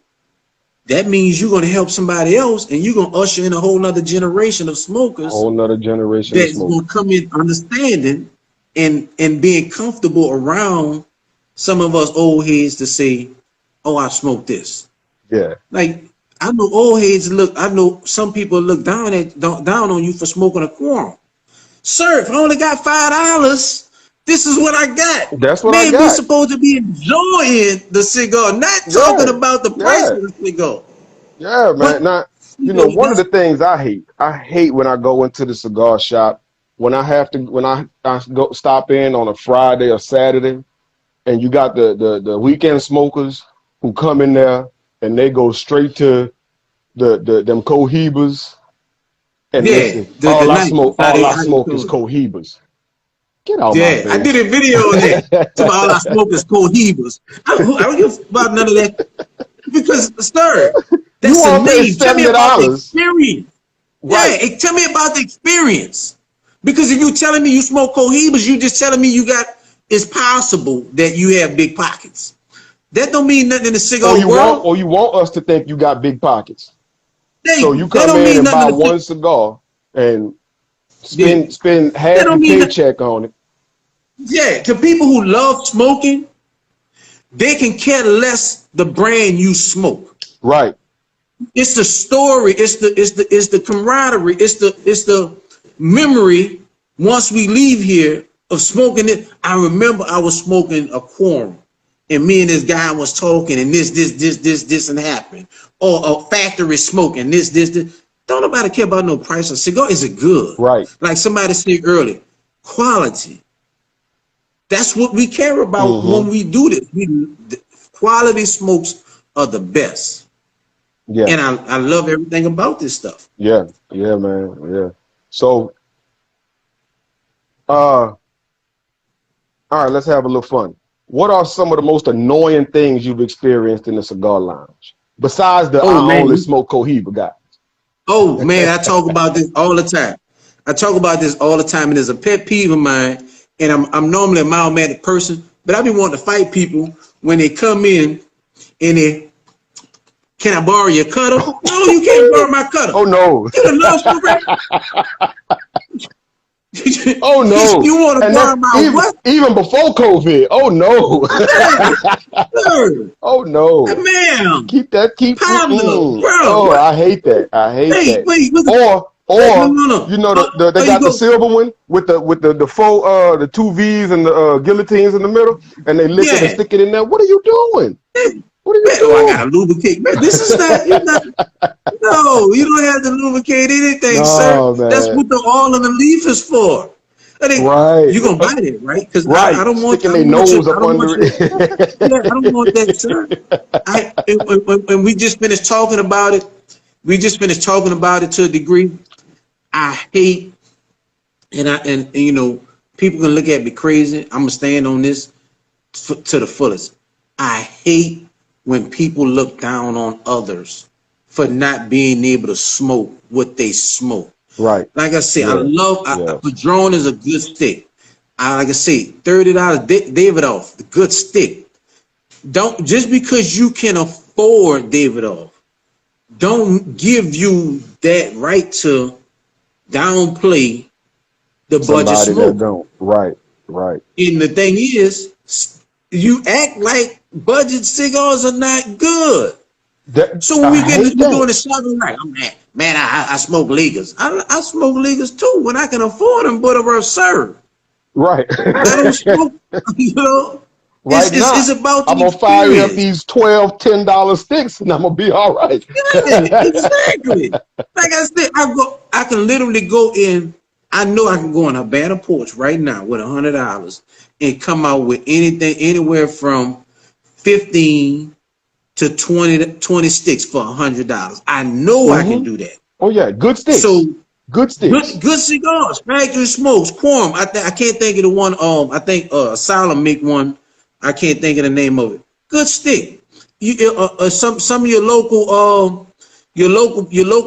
[SPEAKER 2] that means you're going to help somebody else, and you're going to usher in a whole nother generation of smokers.
[SPEAKER 1] A whole nother generation
[SPEAKER 2] that's going to come in understanding and being comfortable around some of us old heads to say, oh, I smoked this.
[SPEAKER 1] Yeah.
[SPEAKER 2] Like, I know old heads I know some people look down on you for smoking a quorum. Sir, if I only got $5, this is what I got.
[SPEAKER 1] That's what
[SPEAKER 2] I got. Man, we supposed to be enjoying the cigar, not talking about the price of the cigar.
[SPEAKER 1] Yeah, man. Now, you know, one of the things I hate when I go into the cigar shop, when I go stop in on a Friday or Saturday, and you got the weekend smokers who come in there and they go straight to them Cohibas, and listen, all I smoke is Cohibas. Get out my face.
[SPEAKER 2] I did a video on that. To all I smoke is Cohibas. I don't give about none of that. Because, sir, that's a name. Tell me about the experience. Right. Yeah, tell me about the experience. Because if you're telling me you smoke Cohibas, you just telling me it's possible that you have big pockets. That don't mean nothing in the cigar world.
[SPEAKER 1] Or you want us to think you got big pockets. So you come in and buy one cigar and spend half your paycheck on it.
[SPEAKER 2] Yeah, to people who love smoking, they can care less the brand you smoke.
[SPEAKER 1] Right.
[SPEAKER 2] It's the story. It's the camaraderie. It's the memory. Once we leave here of smoking it, I remember I was smoking a quorum, and me and this guy was talking, and this and happened. Or a factory smoking this. Don't nobody care about no price. A cigar is good.
[SPEAKER 1] Right.
[SPEAKER 2] Like somebody said earlier, quality. That's what we care about when we do this. Quality smokes are the best. Yeah. And I love everything about this stuff.
[SPEAKER 1] Yeah, man. Yeah. So, all right, let's have a little fun. What are some of the most annoying things you've experienced in the cigar lounge? Besides the I only smoke Cohiba guy.
[SPEAKER 2] Oh, man, I talk about this all the time. And it's a pet peeve of mine. And I'm normally a mild-mannered person, but I be wanting to fight people when they come in and they, can I borrow your cutter? No, you can't borrow my cutter.
[SPEAKER 1] Oh, no.
[SPEAKER 2] You love
[SPEAKER 1] Oh, no.
[SPEAKER 2] You want to borrow my what?
[SPEAKER 1] Even before COVID. Oh, no. Oh, no.
[SPEAKER 2] Man.
[SPEAKER 1] Keep
[SPEAKER 2] bro.
[SPEAKER 1] Oh, I hate that. Wait, you know, they got the silver one with the four the two V's and the guillotines in the middle, and they lick it and stick it in there. What are you doing? What are you doing?
[SPEAKER 2] I gotta lubricate. Man, this is not. No, you don't have to lubricate anything, sir. Man. That's what the oil and the leaf is for. Right. You're gonna bite it, right? Because I don't want
[SPEAKER 1] sticking their nose up under it.
[SPEAKER 2] I don't want that, sir. And we just finished talking about it. To a degree. I hate, and you know, People can look at me crazy. I'm gonna stand on this to the fullest. I hate when people look down on others for not being able to smoke what they smoke.
[SPEAKER 1] Right.
[SPEAKER 2] Like I said,
[SPEAKER 1] Yeah.
[SPEAKER 2] Padron is a good stick. Like I say, $30 Davidoff, the good stick. Don't, just because you can afford Davidoff, don't give you that right to downplay the budget
[SPEAKER 1] Somebody
[SPEAKER 2] smoke.
[SPEAKER 1] that don't. Right.
[SPEAKER 2] And the thing is, you act like budget cigars are not good. So when we're doing the shopping, like, man, I smoke Ligas. I smoke Ligas too when I can afford them, but are absurd.
[SPEAKER 1] Right.
[SPEAKER 2] I don't smoke, you know.
[SPEAKER 1] Right now,
[SPEAKER 2] It's about the
[SPEAKER 1] I'm gonna fire up
[SPEAKER 2] experience.
[SPEAKER 1] these $12, $10 sticks, and I'm gonna be all right.
[SPEAKER 2] Yeah, exactly. Like I said, I can literally go in. I know I can go on a Havana porch right now with $100 and come out with anything, anywhere from 15 to 20 sticks for $100. I know I can do that.
[SPEAKER 1] Oh yeah, good sticks.
[SPEAKER 2] So
[SPEAKER 1] good sticks.
[SPEAKER 2] Good cigars, factory smokes, Quorum. I can't think of the one. I think Asylum make one. I can't think of the name of it. Good stick. You some of your local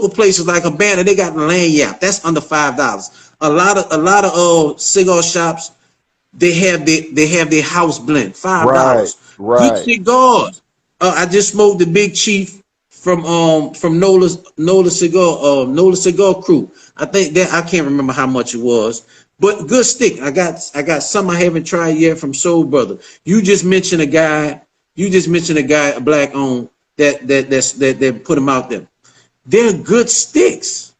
[SPEAKER 2] places like Havana, they got lanyard. That's under $5. A lot of cigar shops, they have their house blend, $5.
[SPEAKER 1] Right.
[SPEAKER 2] Good cigars. I just smoked the Big Chief from Nola Cigar Crew. I think that, I can't remember how much it was, but good stick. I got some I haven't tried yet from Soul Brother. You just mentioned a guy, a black owned that put them out there. They're good sticks.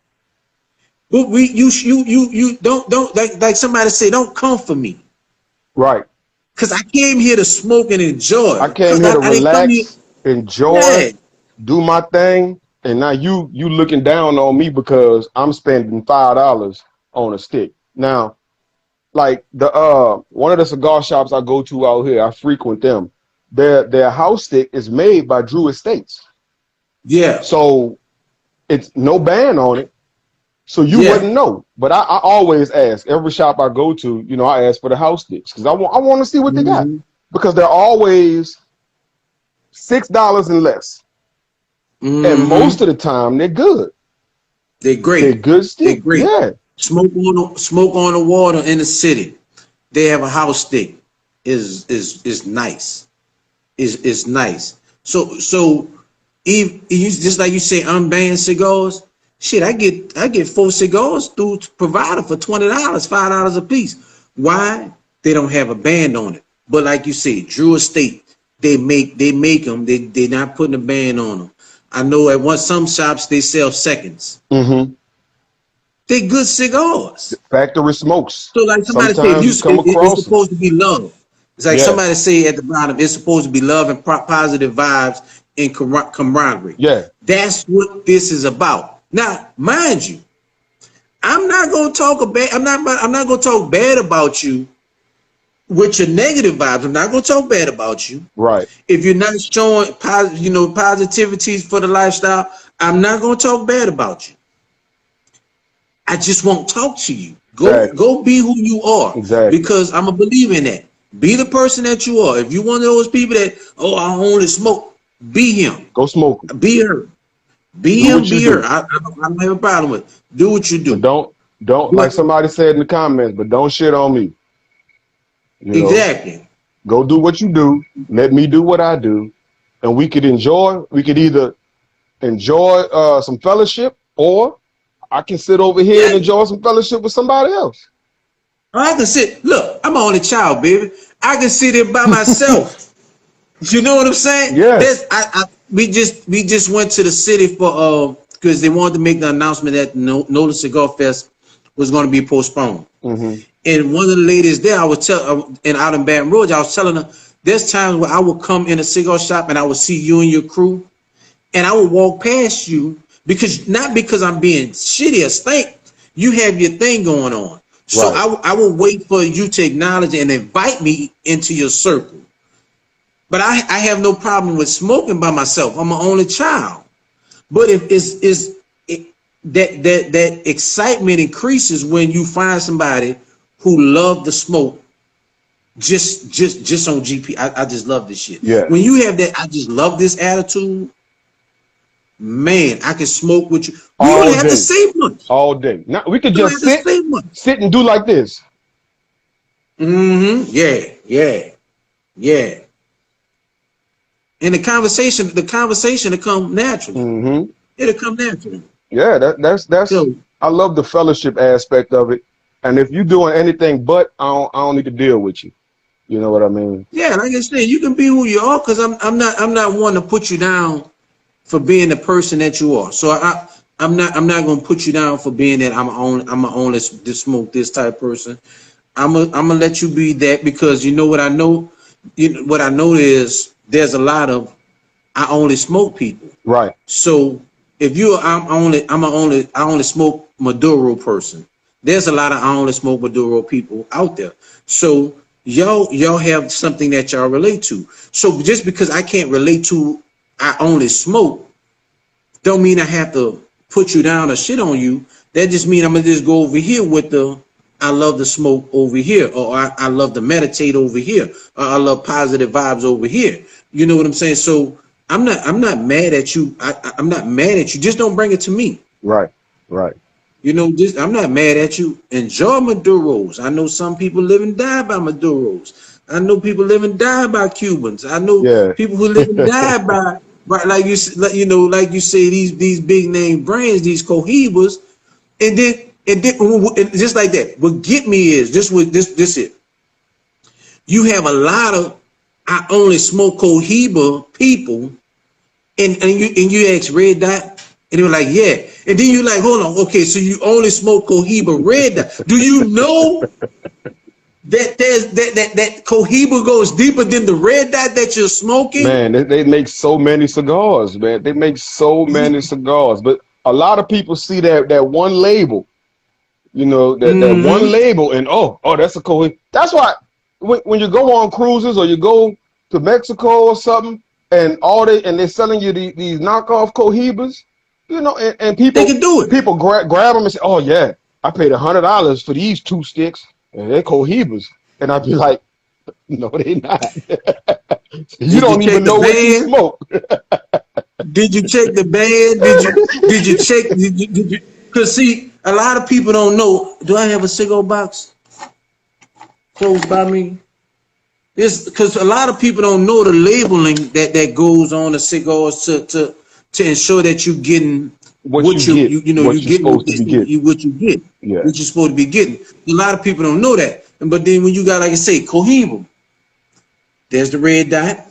[SPEAKER 2] But you don't like somebody say, don't come for me.
[SPEAKER 1] Right.
[SPEAKER 2] Cause I came here to smoke and enjoy.
[SPEAKER 1] I came here to relax, enjoy, do my thing, and now you looking down on me because I'm spending $5 on a stick. Now, like the one of the cigar shops I go to out here, I frequent them. Their house stick is made by Drew Estates.
[SPEAKER 2] Yeah.
[SPEAKER 1] So it's no ban on it. So you wouldn't know. But I always ask every shop I go to, you know, I ask for the house sticks because I want to see what they got, because they're always $6 and less. And most of the time they're good.
[SPEAKER 2] They're great.
[SPEAKER 1] They're good sticks.
[SPEAKER 2] They're great.
[SPEAKER 1] Yeah.
[SPEAKER 2] Smoke on the water in the city. They have a house stick. Is nice. Is nice. So even just like you say, unbanned cigars. Shit, I get 4 cigars through Provider for $20, $5 a piece. Why? They don't have a band on it. But like you say, Drew Estate, they make them. They're not putting a band on them. I know at some shops they sell seconds. They good cigars.
[SPEAKER 1] Factory smokes.
[SPEAKER 2] So like somebody say, it's supposed to be love. It's like somebody say at the bottom, it's supposed to be love and positive vibes and camaraderie.
[SPEAKER 1] Yeah.
[SPEAKER 2] That's what this is about. Now, mind you, I'm not gonna talk bad about you with your negative vibes. I'm not gonna talk bad about you.
[SPEAKER 1] Right.
[SPEAKER 2] If you're not showing positivities for the lifestyle, I'm not gonna talk bad about you. I just won't talk to you. Go be who you are.
[SPEAKER 1] Exactly.
[SPEAKER 2] Because I'm a believer in that. Be the person that you are. If you're one of those people that, I only smoke, be him.
[SPEAKER 1] Go smoke.
[SPEAKER 2] Be her. Be him, be her. I don't have a problem with it. Do what you do.
[SPEAKER 1] But don't like somebody said in the comments, but don't shit on me. You
[SPEAKER 2] exactly.
[SPEAKER 1] know, go do what you do. Let me do what I do. And we could either enjoy some fellowship, or I can sit over here and enjoy some fellowship with somebody else.
[SPEAKER 2] I can sit. Look, I'm an only child, baby. I can sit here by myself. You know what I'm saying?
[SPEAKER 1] Yes.
[SPEAKER 2] We just went to the city for because they wanted to make the announcement that Nola Cigar Fest was going to be postponed. And one of the ladies there, I was out in Baton Rouge, I was telling her, there's times where I would come in a cigar shop and I would see you and your crew, and I would walk past you not because I'm being shitty or stink. You have your thing going on. So I will wait for you to acknowledge and invite me into your circle. But I have no problem with smoking by myself. I'm an only child. But if that excitement increases when you find somebody who love the smoke just on GP. I just love this shit.
[SPEAKER 1] Yeah.
[SPEAKER 2] When you have that, I just love this attitude. Man, I can smoke with you. We
[SPEAKER 1] All
[SPEAKER 2] don't have
[SPEAKER 1] day.
[SPEAKER 2] to say much.
[SPEAKER 1] All day. Now we could
[SPEAKER 2] We don't
[SPEAKER 1] just
[SPEAKER 2] have to say much.
[SPEAKER 1] sit and do like this.
[SPEAKER 2] Mm-hmm. Yeah. And the conversation will come naturally.
[SPEAKER 1] Mm-hmm.
[SPEAKER 2] It'll come naturally.
[SPEAKER 1] Yeah, that's
[SPEAKER 2] So,
[SPEAKER 1] I love the fellowship aspect of it. And if you're doing anything but, I don't need to deal with you. You know what I mean?
[SPEAKER 2] yeah, like I said, you can be who you are, because I'm not one to put you down for being the person that you are. So I'm not gonna put you down for being that I'm only smoke this type person. I'm gonna let you be that, because you know what I know. What I know is there's a lot of I only smoke people.
[SPEAKER 1] Right.
[SPEAKER 2] So if I only smoke Maduro person. There's a lot of I only smoke Maduro people out there. So y'all have something that y'all relate to. So just because I can't relate to I only smoke, don't mean I have to put you down or shit on you. That just means I'm gonna just go over here with the I love to smoke over here, or I love to meditate over here, or I love positive vibes over here. You know what I'm saying? So I'm not mad at you. I'm not mad at you. Just don't bring it to me.
[SPEAKER 1] Right.
[SPEAKER 2] You know, I'm not mad at you. Enjoy Maduros. I know some people live and die by Maduros. I know people live and die by Cubans. I know people who live and die by like you say these big name brands, these Cohibas, and then just like that. What get me is this it. You have a lot of I only smoke Cohiba people, and you ask Red Dot, and they were like, yeah. And then you like, hold on, okay, so you only smoke Cohiba Red Dot. Do you know that Cohiba goes deeper than the Red Dot that you're smoking?
[SPEAKER 1] Man, they make so many cigars, man. They make so many cigars. But a lot of people see that one label, you know, that one label, and oh, that's a Cohiba. That's why when you go on cruises or you go to Mexico or something, and they're selling you these knockoff Cohibas, you know, and people,
[SPEAKER 2] they can do it.
[SPEAKER 1] People grab them and say, oh yeah, I paid $100 for these 2 sticks, and they're Cohibas. And I'd be like, no, they not. You don't even know what you smoke.
[SPEAKER 2] Did you check the band? Did you check? Because see, a lot of people don't know. Do I have a cigar box close by me? It's because a lot of people don't know the labeling that goes on the cigars to ensure that you're getting what you get. What you're supposed to be getting. A lot of people don't know that. But then when you got, like I say, Cohiba, there's the Red Dot.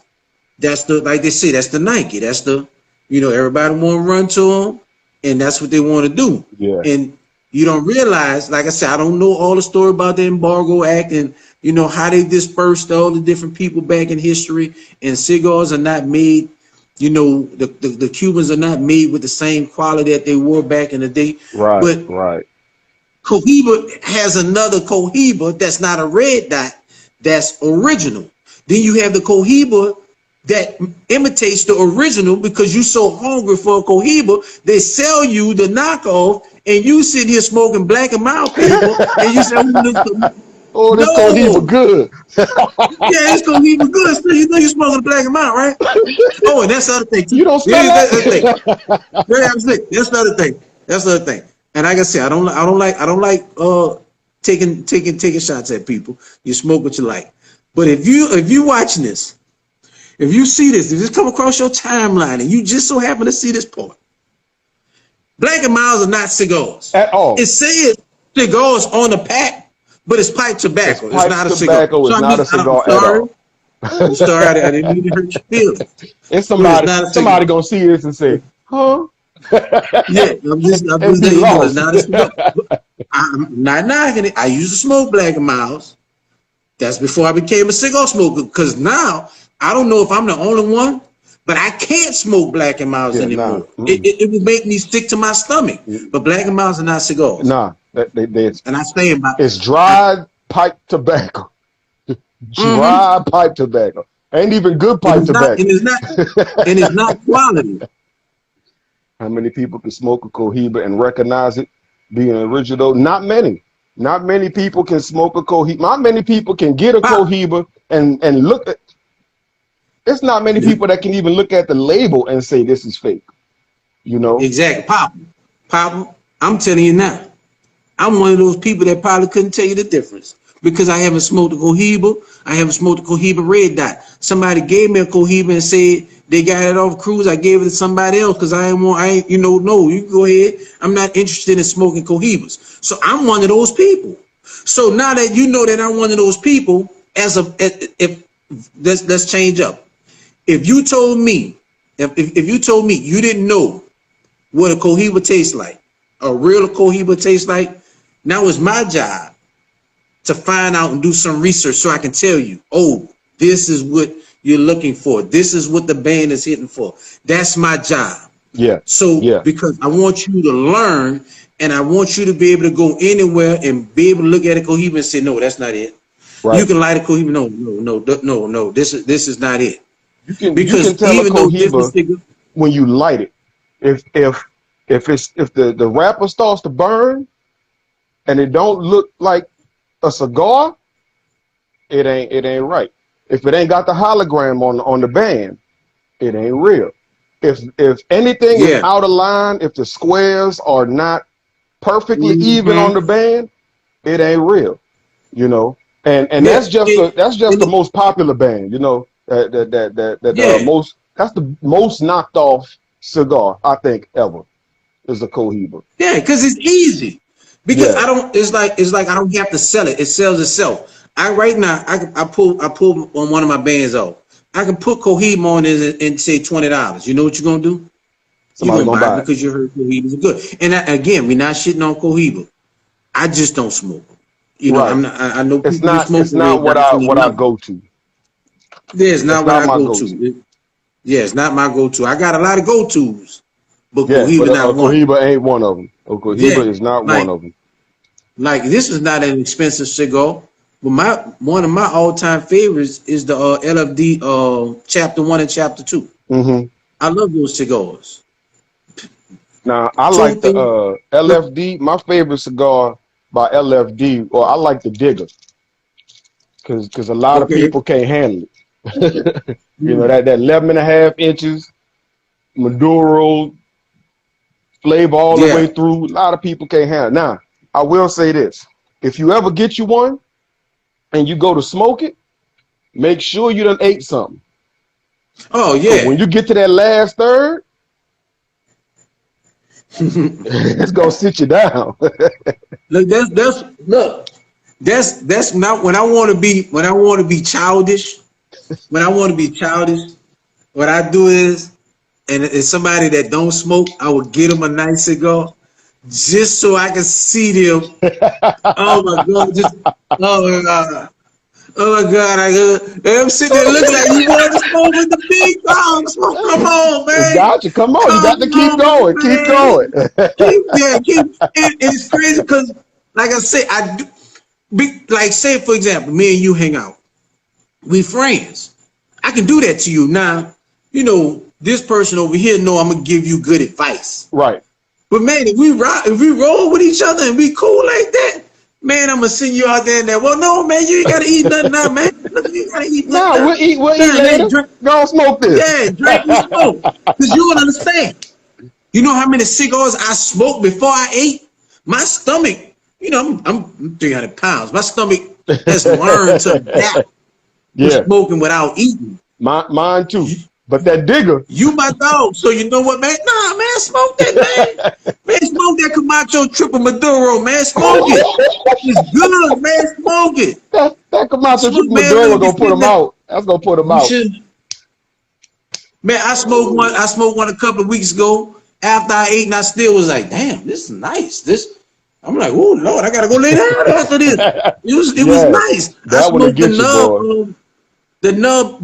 [SPEAKER 2] That's the, like they say, that's the Nike. That's the, everybody want to run to them, and that's what they want to do.
[SPEAKER 1] Yeah.
[SPEAKER 2] And you don't realize, like I said, I don't know all the story about the Embargo Act and how they dispersed all the different people back in history. And cigars are not made, the Cubans are not made with the same quality that they were back in the day.
[SPEAKER 1] Right.
[SPEAKER 2] But
[SPEAKER 1] right.
[SPEAKER 2] Cohiba has another Cohiba that's not a Red Dot, that's original. Then you have the Cohiba that imitates the original because you're so hungry for a Cohiba, they sell you the knockoff, and you sit here smoking black and mild paper, and you say,
[SPEAKER 1] oh, this Cohiba good.
[SPEAKER 2] Yeah, it's Cohiba good. So you're smoking black and mild, right? Oh, and that's the other thing.
[SPEAKER 1] You don't smell that?
[SPEAKER 2] That's the other thing. That's the other thing. And like I said, I don't like taking shots at people. You smoke what you like. But if you watching this, if you see this, if this come across your timeline and you just so happen to see this part, black and milds are not cigars
[SPEAKER 1] at all.
[SPEAKER 2] It says cigars on the pack, but it's pipe tobacco. It's not a cigar.
[SPEAKER 1] It's not a cigar at all.
[SPEAKER 2] I'm sorry, I didn't mean to hurt your feelings.
[SPEAKER 1] It's somebody gonna see this and say, huh?
[SPEAKER 2] Yeah, I'm just it's not a cigar. I'm not knocking it. I used to smoke black and milds. That's before I became a cigar smoker, because now I don't know if I'm the only one, but I can't smoke black and milds anymore. It would make me stick to my stomach. But black and milds are not cigars.
[SPEAKER 1] Nah,
[SPEAKER 2] and I stand by.
[SPEAKER 1] It's dried pipe tobacco. Dry pipe tobacco. Ain't even good pipe tobacco.
[SPEAKER 2] And it's not quality.
[SPEAKER 1] How many people can smoke a Cohiba and recognize it being original? Not many. Not many people can smoke a Cohiba. Not many people can get a
[SPEAKER 2] Pop.
[SPEAKER 1] Cohiba and look at. It's not many people that can even look at the label and say this is fake. You know.
[SPEAKER 2] Exactly. Pop. I'm telling you now. I'm one of those people that probably couldn't tell you the difference because I haven't smoked a Cohiba. I haven't smoked a Cohiba Red Dot. Somebody gave me a Cohiba and said they got it off cruise. I gave it to somebody else because no, you go ahead. I'm not interested in smoking Cohibas. So I'm one of those people. So now that you know that I'm one of those people, if let's change up. If you told me you didn't know what a Cohiba tastes like, a real Cohiba tastes like, now it's my job to find out and do some research so I can tell you, oh, this is what you're looking for. This is what the band is hitting for. That's my job.
[SPEAKER 1] Yeah.
[SPEAKER 2] So because I want you to learn and I want you to be able to go anywhere and be able to look at a Cohiba and say, no, that's not it. Right. You can light a Cohiba. No. This is not it.
[SPEAKER 1] You can tell a Cohiba when you light it. If the wrapper starts to burn and it don't look like a cigar, it ain't right. If it ain't got the hologram on the band, it ain't real. If anything is out of line, if the squares are not perfectly even on the band, it ain't real. You know, and that's just the most popular band. You know, that's the most knocked off cigar I think ever is a Cohiba.
[SPEAKER 2] Yeah, because it's easy. Because it's like I don't have to sell it. It sells itself. Right now I pull on one of my bands off. I can put Cohiba on it and say $20. You know what you're gonna do? You're gonna buy it because you heard Cohibas are good. And again, we're not shitting on Cohiba. I just don't smoke them. You know, I'm not. I know
[SPEAKER 1] it's not what I go to.
[SPEAKER 2] Yeah, it's not what I go to. Yeah, it's not my go-to. I got a lot of go-tos, but Cohiba not one.
[SPEAKER 1] Cohiba ain't one of them. Cohiba is not one of them.
[SPEAKER 2] Like this is not an expensive cigar, but one of my all-time favorites is the LFD Chapter 1 and Chapter 2. Mm-hmm. I love those cigars.
[SPEAKER 1] Now I like the LFD. My favorite cigar by LFD, or I like the Digger, because a lot of people can't handle it. You know, that 11.5 inches Maduro flavor all the way through. A lot of people can't handle it. Now, I will say this. If you ever get you one and you go to smoke it, make sure you done ate something.
[SPEAKER 2] Oh, yeah.
[SPEAKER 1] So when you get to that last third, it's going to sit you down.
[SPEAKER 2] Look, that's not when I want to be childish. When I want to be childish, what I do is, and it's somebody that don't smoke, I will get them a nice cigar just so I can see them. Oh my God! Oh my God! I'm sitting there looking like you want to smoke with the big dogs. Come on, man!
[SPEAKER 1] Got you. Come on, you got to keep going. Man. Keep going.
[SPEAKER 2] keep. It's crazy because, like I said, like say for example, me and you hang out. We friends. I can do that to you. Now, you know, this person over here know I'm gonna give you good advice.
[SPEAKER 1] Right.
[SPEAKER 2] But man, if we roll with each other and be cool like that, man, I'm gonna send you out there and that. Well, no, man, you ain't gotta eat nothing now, man. Look, you gotta eat nothing.
[SPEAKER 1] No, we'll eat later. Go smoke this.
[SPEAKER 2] Yeah, drink and smoke. Because you don't understand. You know how many cigars I smoked before I ate? My stomach, you know, I'm 300 pounds. My stomach has learned to adapt. Smoking without eating.
[SPEAKER 1] Mine too. But that Digger.
[SPEAKER 2] You my dog. So you know what, man? Nah, man, smoke that, man. Man, smoke that Camacho Triple Maduro, man. Smoke it. It's good, man. Smoke it.
[SPEAKER 1] That Camacho Triple Maduro gonna put him out. That's gonna put him out.
[SPEAKER 2] Man, I smoked one a couple of weeks ago after I ate, and I still was like, damn, this is nice. I'm like, oh Lord, I gotta go lay down after this. It was nice. I smoked the nub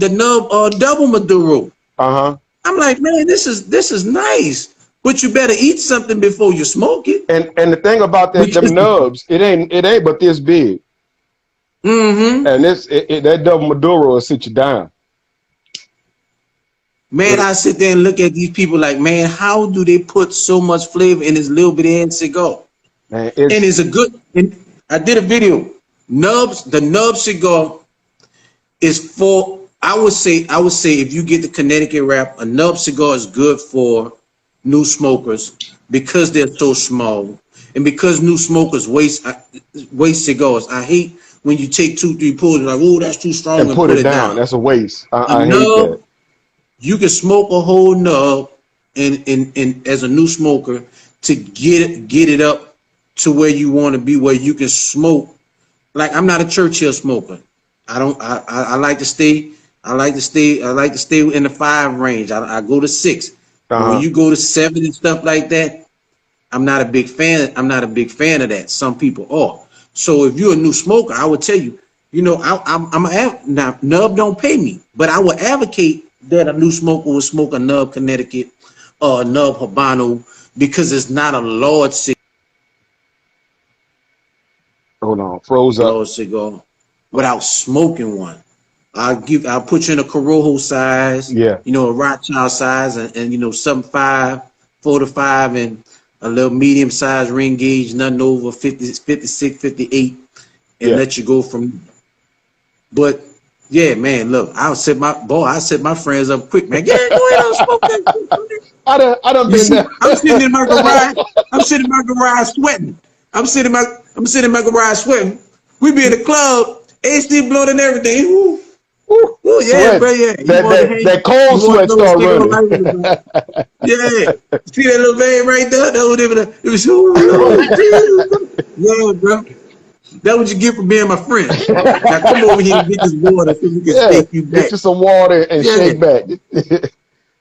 [SPEAKER 2] double Maduro. I'm like, man, this is nice. But you better eat something before you smoke it.
[SPEAKER 1] And the thing about them nubs, it ain't but this big. Mm-hmm. And that double Maduro will sit you down.
[SPEAKER 2] Man, I sit there and look at these people like, man, how do they put so much flavor in this little bit of cigar? Man, it's a good. And I did a video. The nub cigar is for, I would say if you get the Connecticut wrap, a nub cigar is good for new smokers because they're so small and because new smokers waste cigars. I hate when you take 2-3 pulls and like, oh, that's too strong,
[SPEAKER 1] And
[SPEAKER 2] and
[SPEAKER 1] put
[SPEAKER 2] put
[SPEAKER 1] it
[SPEAKER 2] it
[SPEAKER 1] down.
[SPEAKER 2] down.
[SPEAKER 1] That's a waste.
[SPEAKER 2] A
[SPEAKER 1] I hate
[SPEAKER 2] nub,
[SPEAKER 1] that.
[SPEAKER 2] you can smoke a whole nub and as a new smoker to get it up to where you want to be, where you can smoke. Like, I'm not a Churchill smoker. I like to stay in the 5 range. I go to 6. But when you go to 7 and stuff like that, I'm not a big fan of that. Some people are. So if you're a new smoker, I would tell you, now nub don't pay me, but I would advocate that a new smoker would smoke a nub Connecticut or a nub Habano because it's not a large
[SPEAKER 1] Hold on, froze up.
[SPEAKER 2] cigar without smoking one. I'll put you in a Corojo size,
[SPEAKER 1] Yeah.
[SPEAKER 2] a Rothschild size, and something 5, 4 to 5, and a little medium size ring gauge, nothing over 50, 56, 58, and let you go from. But yeah, man, look, I set my friends up quick, man. Yeah, go ahead and smoke that.
[SPEAKER 1] I done been there.
[SPEAKER 2] I'm sitting in my garage sweating. I'm sitting in my garage sweating. We be in the club, AC blowing and everything. Ooh, yeah, bro, yeah.
[SPEAKER 1] That cold sweat start running.
[SPEAKER 2] Yeah. See that little vein right there? It was yeah, bro. That's what you get for being my friend. Now come over here and get this water so we can take you back.
[SPEAKER 1] Get you some water and shake back.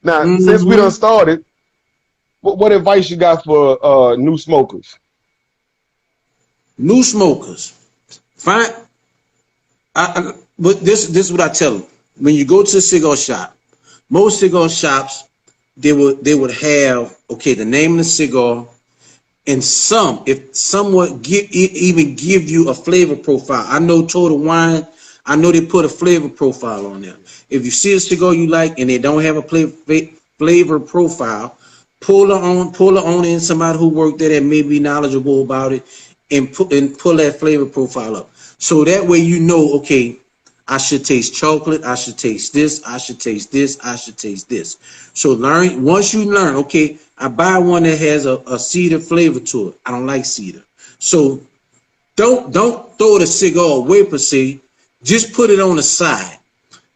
[SPEAKER 1] Now, since we done started, what advice you got for new smokers?
[SPEAKER 2] New smokers, fine. But this is what I tell them. When you go to a cigar shop, most cigar shops they would have the name of the cigar, and if someone even give you a flavor profile. I know Total Wine. I know they put a flavor profile on there. If you see a cigar you like and they don't have a flavor profile, pull her on in somebody who worked there that may be knowledgeable about it, and pull that flavor profile up. So that way okay, I should taste chocolate, I should taste this, I should taste this, I should taste this. So once you learn, okay, I buy one that has a cedar flavor to it. I don't like cedar. So don't throw the cigar away per se. Just put it on the side.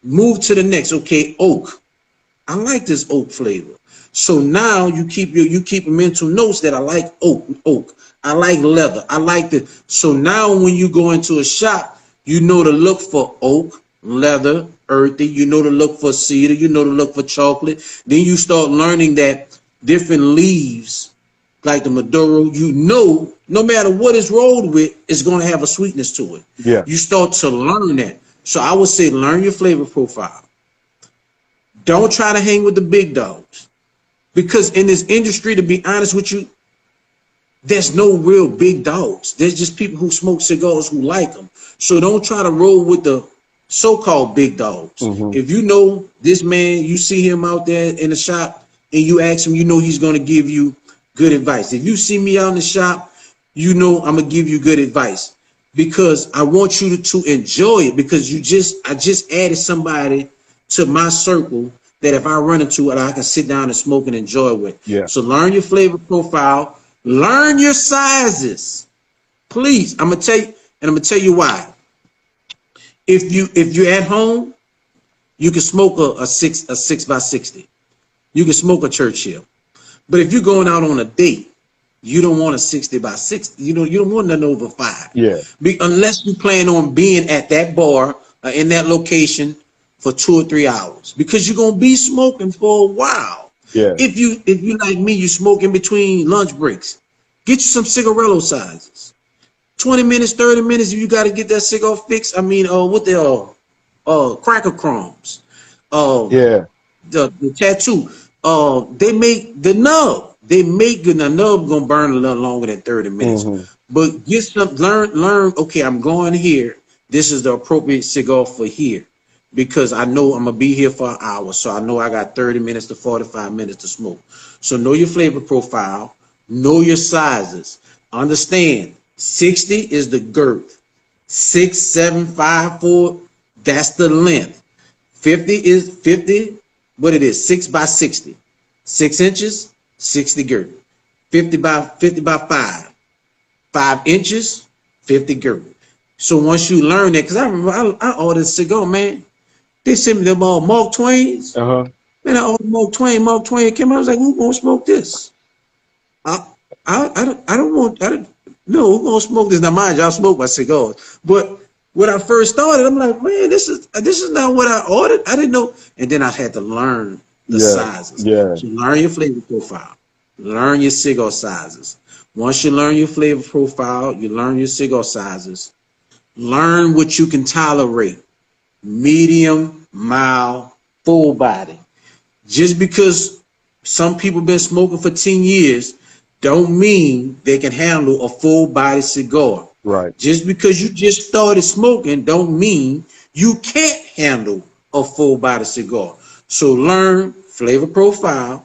[SPEAKER 2] Move to the next. Okay, oak. I like this oak flavor. So now you keep your mental notes that I like oak. I like leather. I like the. So now when you go into a shop, you know to look for oak, leather, earthy. You know to look for cedar. You know to look for chocolate. Then you start learning that different leaves, like the Maduro, no matter what it's rolled with, it's going to have a sweetness to it.
[SPEAKER 1] Yeah.
[SPEAKER 2] You start to learn that. So I would say learn your flavor profile. Don't try to hang with the big dogs. Because in this industry, to be honest with you, there's no real big dogs. There's just people who smoke cigars who like them. So don't try to roll with the so-called big dogs. If you know this man, you see him out there in the shop and you ask him, he's going to give you good advice. If you see me out in the shop, I'm going to give you good advice because I want you to enjoy it because I just added somebody to my circle that if I run into it, I can sit down and smoke and enjoy with.
[SPEAKER 1] Yeah.
[SPEAKER 2] So learn your flavor profile. Learn your sizes, please. I'm gonna tell you why. If you're at home, you can smoke a 6x60. You can smoke a Churchill. But if you're going out on a date, you don't want a 60x60. You don't want nothing over 5.
[SPEAKER 1] Yeah.
[SPEAKER 2] Unless you plan on being at that bar in that location for 2 or 3 hours, because you're gonna be smoking for a while.
[SPEAKER 1] Yeah.
[SPEAKER 2] If you like me, you smoke in between lunch breaks. Get you some cigarello sizes. 20 minutes, 30 minutes if you got to get that cigar fixed. I mean, what they are, cracker crumbs. The tattoo. They make the nub. The nub gonna burn a little longer than 30 minutes. But get some learn, okay, I'm going here. This is the appropriate cigar for here. Because I know I'm going to be here for an hour. So I know I got 30 minutes to 45 minutes to smoke. So know your flavor profile. Know your sizes. Understand 60 is the girth. 6, 7, 5, 4, that's the length. 50 is 50, what it is, 6 by 60. 6 inches, 60 girth. 50 by 5. 5 inches, 50 girth. So once you learn that, because I remember I ordered a cigar, man. They sent me them all Mark Twains. Man, I ordered Mark Twain. Mark Twain came out. I was like, who gonna smoke this? I don't want. No, who gonna smoke this? Now, mind you, I smoke my cigars. But when I first started, I'm like, man, this is not what I ordered. I didn't know. And then I had to learn the sizes.
[SPEAKER 1] Yeah.
[SPEAKER 2] So learn your flavor profile. Learn your cigar sizes. Once you learn your flavor profile, you learn your cigar sizes. Learn what you can tolerate. Medium, mild, full body. Just because some people been smoking for 10 years don't mean they can handle a full body cigar.
[SPEAKER 1] Right.
[SPEAKER 2] Just because you just started smoking don't mean you can't handle a full body cigar. So learn flavor profile,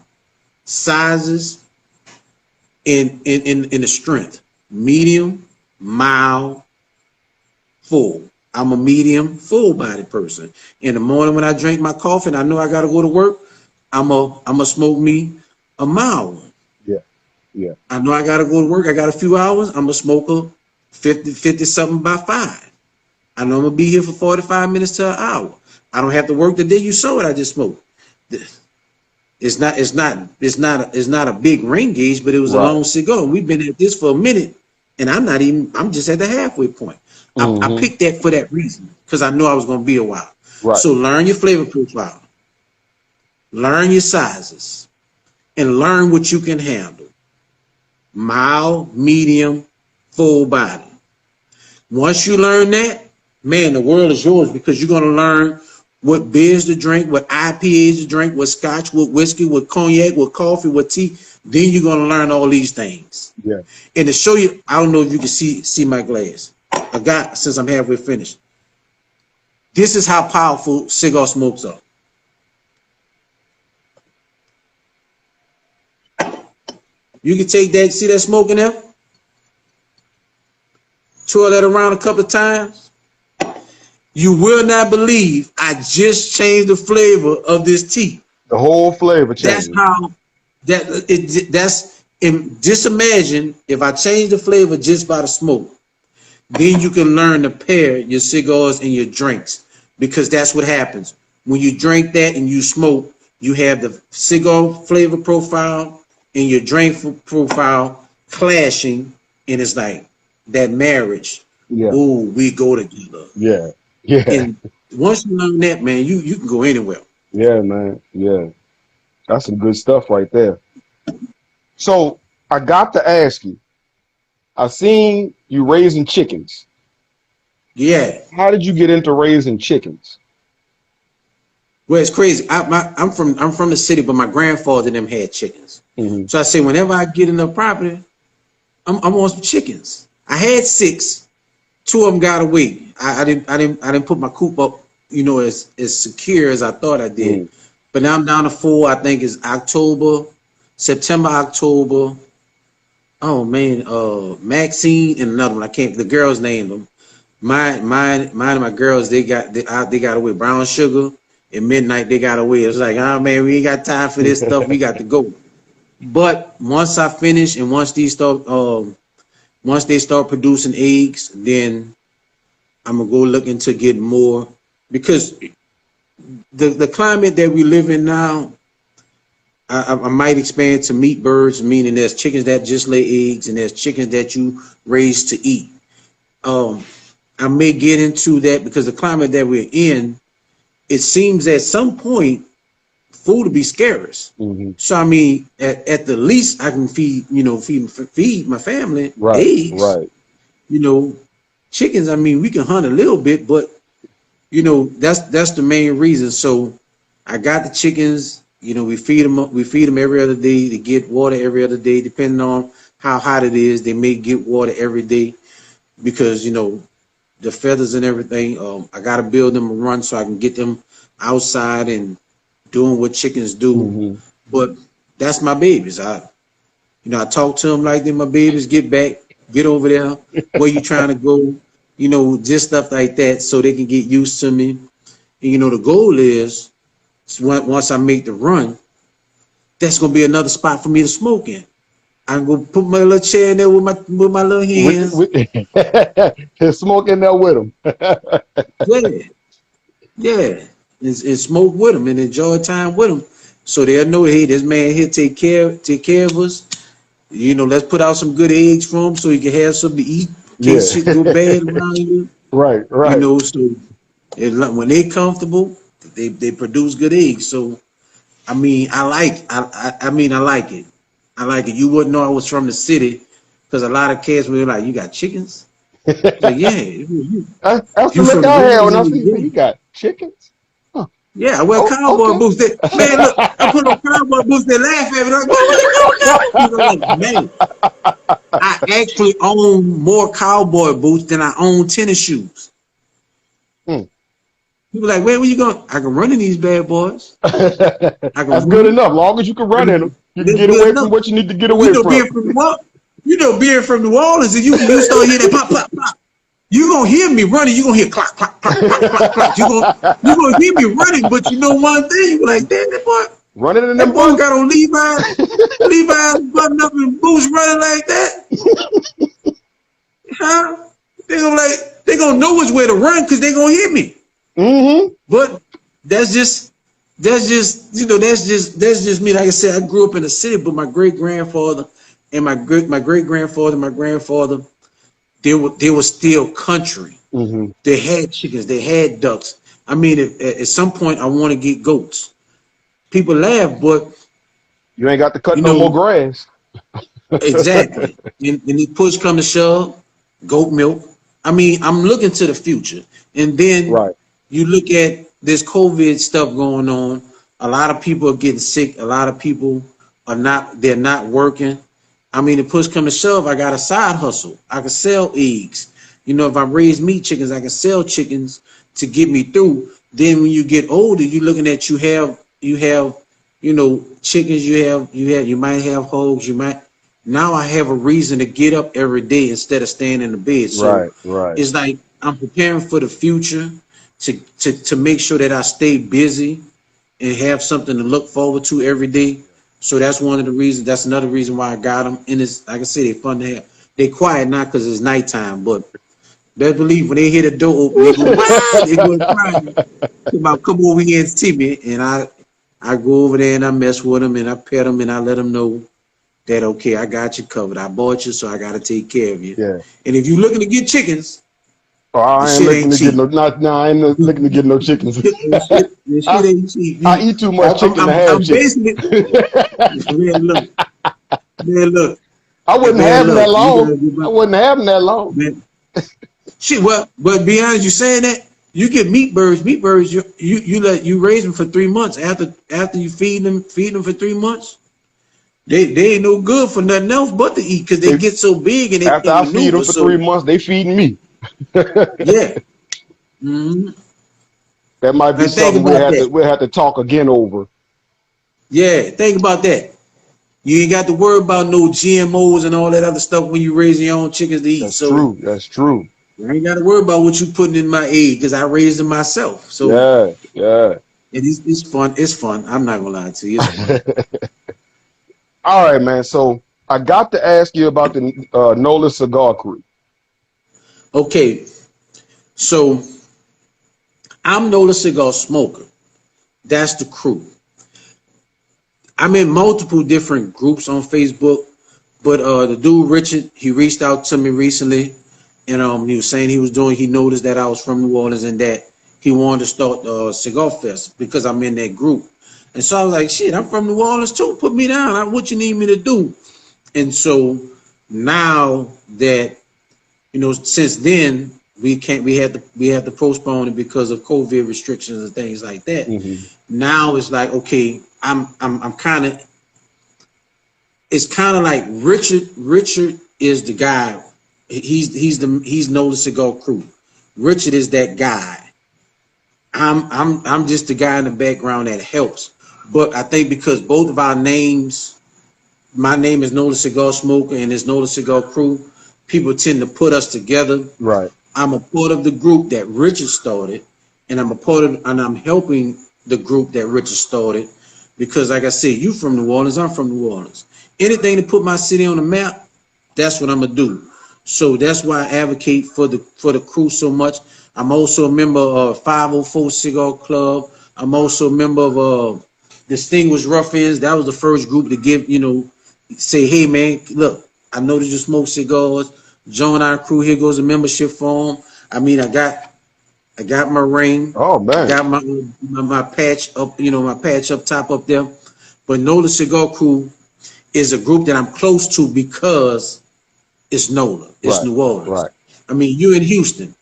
[SPEAKER 2] sizes, in the strength. Medium, mild, full. I'm a medium, full body person. In the morning when I drink my coffee and I know I gotta go to work, I'm a smoke me a mild one.
[SPEAKER 1] Yeah.
[SPEAKER 2] I know I gotta go to work, I got a few hours, I'm a smoke a 50 something by 5. I know I'm gonna be here for 45 minutes to an hour. I don't have to work the day you saw it, I just smoked. It's not a big ring gauge, but it was a long cigar. We've been at this for a minute, and I'm just at the halfway point. I picked that for that reason, because I knew I was gonna be a while.
[SPEAKER 1] Right.
[SPEAKER 2] So learn your flavor profile, learn your sizes, and learn what you can handle. Mild, medium, full body. Once you learn that, man, the world is yours, because you're gonna learn what beers to drink, what IPAs to drink, what scotch, what whiskey, what cognac, what coffee, what tea. Then you're gonna learn all these things.
[SPEAKER 1] Yeah.
[SPEAKER 2] And to show you, I don't know if you can see my glass. I got, since I'm halfway finished. This is how powerful cigar smokes are. You can take that, see that smoke in there? Twirl that around a couple of times. You will not believe I just changed the flavor of this tea.
[SPEAKER 1] The whole flavor changes.
[SPEAKER 2] That's how just imagine if I change the flavor just by the smoke. Then you can learn to pair your cigars and your drinks, because that's what happens. When you drink that and you smoke, you have the cigar flavor profile and your drink profile clashing, and it's like that marriage.
[SPEAKER 1] Yeah.
[SPEAKER 2] Ooh, we go together.
[SPEAKER 1] Yeah.
[SPEAKER 2] And once you learn that, man, you can go anywhere.
[SPEAKER 1] Yeah, man. Yeah. That's some good stuff right there. So I got to ask you, I seen you raising chickens.
[SPEAKER 2] Yeah.
[SPEAKER 1] How did you get into raising chickens?
[SPEAKER 2] Well, it's crazy. I'm from the city, but my grandfather and them had chickens. So I say, whenever I get in the property, I'm on some chickens. I had 6. 2 of them got away. I didn't put my coop up, as secure as I thought I did. But now I'm down to 4. I think it's September, October. Oh man, Maxine and another one. I can't. The girls named them. Mine and my girls, they got away. Brown Sugar and Midnight, they got away. It's like, oh man, we ain't got time for this stuff. We got to go. But once I finish and once they start producing eggs, then I'm gonna go look into getting more, because the climate that we live in now, I might expand to meat birds, meaning there's chickens that just lay eggs and there's chickens that you raise to eat. I may get into that because the climate that we're in, it seems at some point food will be scarce. So I mean, at the least I can feed my family eggs. Right. Chickens, I mean, we can hunt a little bit, but that's the main reason. So I got the chickens. We feed them every other day. They get water every other day, depending on how hot it is. They may get water every day because the feathers and everything. I gotta build them a run so I can get them outside and doing what chickens do. But that's my babies. I talk to them like they're my babies. Get back get over there, where you trying to go, you know, just stuff like that, so they can get used to me. And you know, the goal is once I make the run, that's gonna be another spot for me to smoke in. I can go put my little chair in there with my little hands.
[SPEAKER 1] Smoke in there with them.
[SPEAKER 2] Yeah, yeah, and smoke with them and enjoy time with them, so they'll know, hey, this man here take care of us. You know, let's put out some good eggs for him so he can have something to eat in case shit go bad around here.
[SPEAKER 1] Right.
[SPEAKER 2] You know, so when they comfortable, they produce good eggs. So I mean, I like it. I like it. You wouldn't know I was from the city because a lot of kids were like, "You got chickens?" Like, yeah,
[SPEAKER 1] That's the look I had when I see you got chickens. Huh.
[SPEAKER 2] Yeah, I wear cowboy boots. Man, look, I put on cowboy boots. They laugh at me like, "What are you doing?" Man, I actually own more cowboy boots than I own tennis shoes. People like, where you going? I can run in these bad boys.
[SPEAKER 1] That's good enough. Long as you can run in them, you can get away from what you need to get away from.
[SPEAKER 2] You know, being from New Orleans, and you start hearing that pop, pop, pop. You gonna hear me running. You gonna hear clock, clock, clock, clock, clock, clock. You gonna hear me running, but you know one thing. You like, damn, that boy
[SPEAKER 1] running in
[SPEAKER 2] that
[SPEAKER 1] them
[SPEAKER 2] boy
[SPEAKER 1] boots.
[SPEAKER 2] got on Levi's button up in boots running like that. Huh? They gonna know which way to run because they gonna hear me. But that's just you know, that's just me. Like I said, I grew up in the city, but my great grandfather and my great grandfather, my grandfather, they were still country. They had chickens, they had ducks. I mean, at some point, I want to get goats. People laugh, but
[SPEAKER 1] you ain't got to cut no more grass.
[SPEAKER 2] Exactly. And the push come to shove, goat milk. I mean, I'm looking to the future, and then you look at this COVID stuff going on. A lot of people are getting sick. A lot of people they're not working. I mean, the push come to shove, I got a side hustle. I can sell eggs. You know, if I raise meat chickens, I can sell chickens to get me through. Then when you get older, you're looking at you have, you know, chickens, you might have hogs, now I have a reason to get up every day instead of staying in the bed. So it's like I'm preparing for the future to make sure that I stay busy and have something to look forward to every day. So that's one of the reasons. That's another reason why I got them. And it's, like I said, they're fun to have. They quiet not because it's nighttime, but best believe when they hear the door open, they go, wow, they go crying. Come over here and see me. And I go over there and I mess with them and I pet them and I let them know that, okay, I got you covered. I bought you, so I got to take care of you.
[SPEAKER 1] Yeah.
[SPEAKER 2] And if you're looking to get chickens,
[SPEAKER 1] I ain't looking to get I ain't looking to get no chickens.
[SPEAKER 2] shit ain't cheap.
[SPEAKER 1] I eat too much chicken to have chicken.
[SPEAKER 2] Man, look.
[SPEAKER 1] I wouldn't have them that long. I wouldn't have them that long. Man.
[SPEAKER 2] Shit, well, but be honest, you saying that you get meat birds. Meat birds, you raise them for 3 months. After you feed them for 3 months. They ain't no good for nothing else but to eat because they get so big and they
[SPEAKER 1] after I feed them for 3 months, they feeding me.
[SPEAKER 2] Yeah.
[SPEAKER 1] That might be something we'll have to talk again over. Yeah,
[SPEAKER 2] think about that. You ain't got to worry about no GMOs and all that other stuff when you raising your own chickens to eat.
[SPEAKER 1] That's true.
[SPEAKER 2] You ain't got to worry about what you putting in my egg because I raised them myself. So
[SPEAKER 1] yeah.
[SPEAKER 2] It's fun. It's fun. I'm not gonna lie to you. It's fun.
[SPEAKER 1] All right, man. So I got to ask you about the NOLA Cigar Crew.
[SPEAKER 2] Okay, so I'm NolaCigarSmoker. That's the crew. I'm in multiple different groups on Facebook, but the dude Richard, he reached out to me recently, and he was saying he noticed that I was from New Orleans and that he wanted to start Cigar Fest because I'm in that group. And so I was like, shit, I'm from New Orleans too. Put me down. What you need me to do? And so now that, since then we had to postpone it because of COVID restrictions and things like that. Now it's like, okay, I'm kind of, it's kind of like Richard is the guy. He's NolaCigar Crew. Richard is that guy. I'm just the guy in the background that helps. But I think because both of our names, my name is NolaCigarSmoker and it's NolaCigar Crew, people tend to put us together.
[SPEAKER 1] Right.
[SPEAKER 2] I'm a part of the group that Richard started, and I'm helping the group that Richard started because, like I said, you from New Orleans, I'm from New Orleans. Anything to put my city on the map, that's what I'm gonna do. So that's why I advocate for the crew so much. I'm also a member of 504 Cigar Club. I'm also a member of Distinguished Ruffians. That was the first group to give, say, hey man, look, I know that you smoke cigars. Join our crew. Here goes a membership form. I mean, I got my ring.
[SPEAKER 1] Oh
[SPEAKER 2] I
[SPEAKER 1] man.
[SPEAKER 2] got my patch up, my patch up top up there. But NOLA Cigar Crew is a group that I'm close to because it's NOLA. It's
[SPEAKER 1] Right.
[SPEAKER 2] New Orleans.
[SPEAKER 1] Right.
[SPEAKER 2] I mean, you in Houston.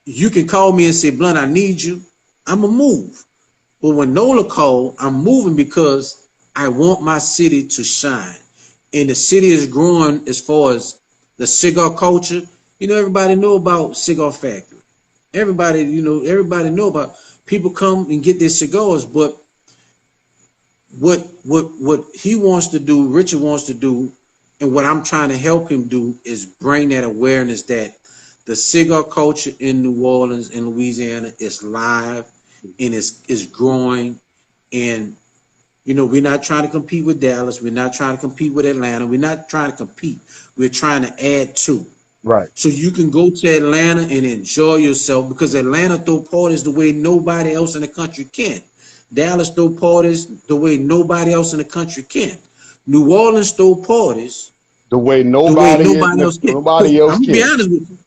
[SPEAKER 2] You can call me and say, Blunt, I need you. I'ma move. But when NOLA called, I'm moving because I want my city to shine. And the city is growing as far as the cigar culture. Everybody know about Cigar Factory. Everybody know about people come and get their cigars, but what he wants to do, Richard wants to do, and what I'm trying to help him do is bring that awareness that the cigar culture in New Orleans and Louisiana is live and is growing. And we're not trying to compete with Dallas, we're not trying to compete with Atlanta, we're not trying to compete, we're trying to add to.
[SPEAKER 1] Right.
[SPEAKER 2] So you can go to Atlanta and enjoy yourself because Atlanta throw parties the way nobody else in the country can. Dallas throw parties the way nobody else in the country can. New Orleans throw parties
[SPEAKER 1] The way nobody
[SPEAKER 2] else can.
[SPEAKER 1] can.
[SPEAKER 2] I'm gonna be honest with you.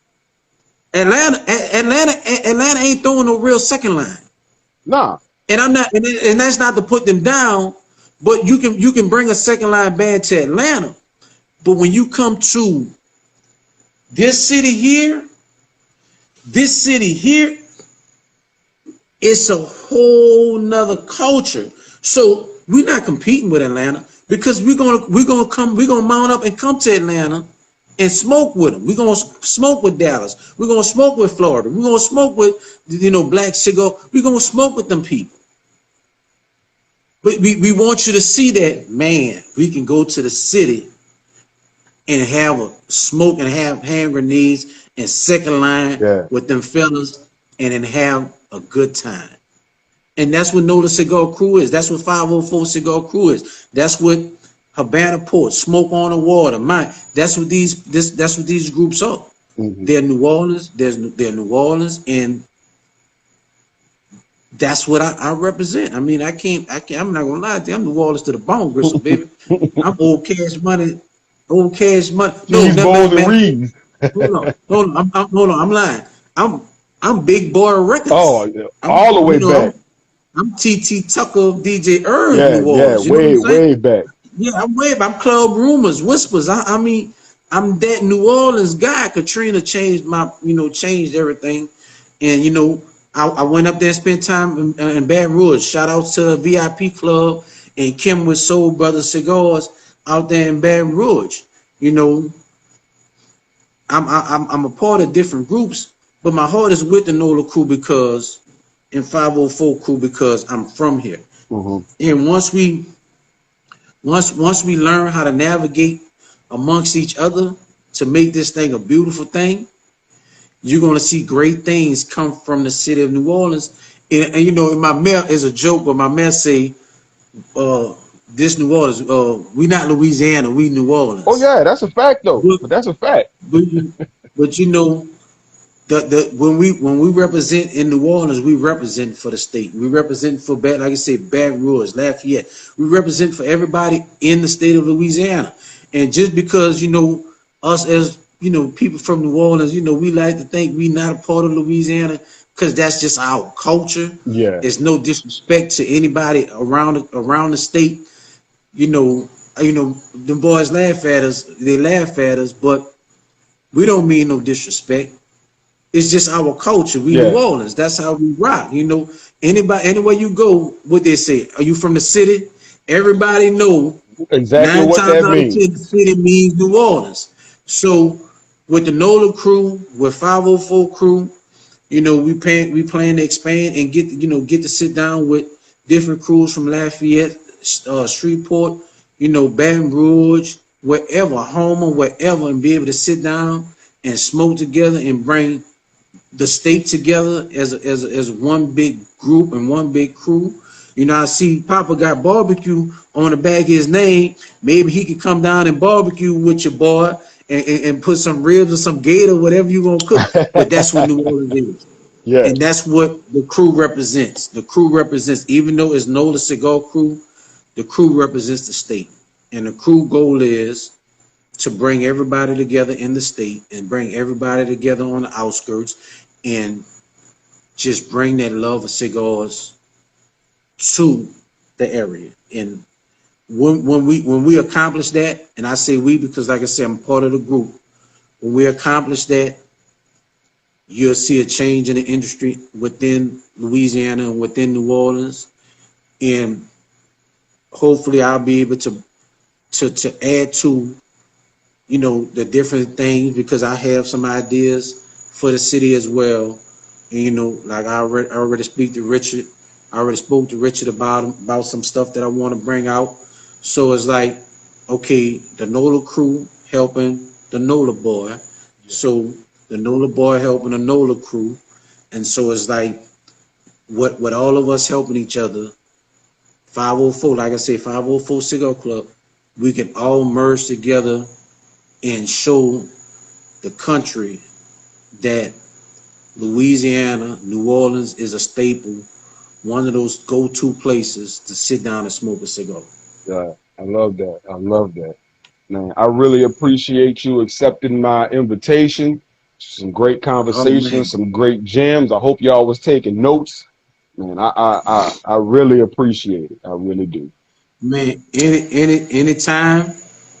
[SPEAKER 2] Atlanta ain't throwing no real second line.
[SPEAKER 1] Nah.
[SPEAKER 2] And I'm not, and that's not to put them down, but you can bring a second line band to Atlanta. But when you come to this city here, it's a whole nother culture. So we're not competing with Atlanta because we're gonna mount up and come to Atlanta and smoke with them. We're gonna smoke with Dallas. We're gonna smoke with Florida. We're gonna smoke with Black Cigar. We're gonna smoke with them people. But we want you to see that, man, we can go to the city and have a smoke and have hand grenades and second line with them fellas and then have a good time. And that's what NOLA Cigar Crew is. That's what 504 Cigar Crew is. That's what Havana Port, Smoke on the Water, that's what these groups are. Mm-hmm. They're New Orleans, they're New Orleans, and that's what I represent. I mean, I'm not gonna lie to you, I'm New Orleans to the bone, Gristle, baby. I'm old cash money. No, man. Hold on. I'm lying. I'm Big Boy Records.
[SPEAKER 1] Oh, all the way back.
[SPEAKER 2] I'm TT Tucker, DJ Earl, New Orleans.
[SPEAKER 1] Yeah, way back.
[SPEAKER 2] Yeah, I'm Club Rumors, Whispers. I mean, I'm that New Orleans guy. Katrina changed changed everything, and I went up there and spent time in Baton Rouge. Shout out to the VIP Club and Kim with Soul Brothers Cigars out there in Baton Rouge. I'm a part of different groups, but my heart is with the NOLA crew because, and 504 crew because I'm from here. Mm-hmm. And once we learn how to navigate amongst each other to make this thing a beautiful thing, you're gonna see great things come from the city of New Orleans. And in my mail is a joke, but my mail say, this New Orleans, we not Louisiana, we New Orleans.
[SPEAKER 1] Oh yeah, that's a fact though. But that's a fact.
[SPEAKER 2] But when we represent in New Orleans, we represent for the state. We represent for like I said, Baton Rouge, Lafayette. We represent for everybody in the state of Louisiana. And just because us as people from New Orleans, we like to think we not a part of Louisiana because that's just our culture.
[SPEAKER 1] Yeah,
[SPEAKER 2] it's no disrespect to anybody around the state. The boys laugh at us. They laugh at us, but we don't mean no disrespect. It's just our culture. We New Orleans. That's how we rock. Anywhere you go, what they say, are you from the city? Everybody know
[SPEAKER 1] exactly what that means. 9 times out of 10,
[SPEAKER 2] the city means New Orleans. So with the NOLA crew, with 504 crew, we plan to expand and get to sit down with different crews from Lafayette, Shreveport, Baton Rouge, wherever, home or wherever, and be able to sit down and smoke together and bring the state together as one big group and one big crew. You know, I see Papa got barbecue on the back of his name. Maybe he could come down and barbecue with your boy and put some ribs or some gator, whatever you gonna cook. But that's what New Orleans is.
[SPEAKER 1] Yeah.
[SPEAKER 2] And that's what the crew represents. The crew represents, even though it's NOLA Cigar Crew, the crew represents the state. And the crew goal is to bring everybody together in the state and bring everybody together on the outskirts and just bring that love of cigars to the area. And when we accomplish that, and I say we because like I said, I'm part of the group. When we accomplish that, you'll see a change in the industry within Louisiana and within New Orleans. And hopefully I'll be able to add to, you know, the different things, because I have some ideas for the city as well. And, you know, like I already speak to Richard. I already spoke to Richard about some stuff that I want to bring out. So it's like, okay, the NOLA crew helping the NOLA boy. So the NOLA boy helping the NOLA crew. And so it's like, what all of us helping each other, 504, like I say, 504 Cigar Club, we can all merge together and show the country that Louisiana, New Orleans is a staple, one of those go-to places to sit down and smoke a cigar.
[SPEAKER 1] Yeah, I love that. I love that. Man, I really appreciate you accepting my invitation. Some great conversations, some great gems. I hope y'all was taking notes. Man, I really appreciate it. I really do.
[SPEAKER 2] Man, anytime,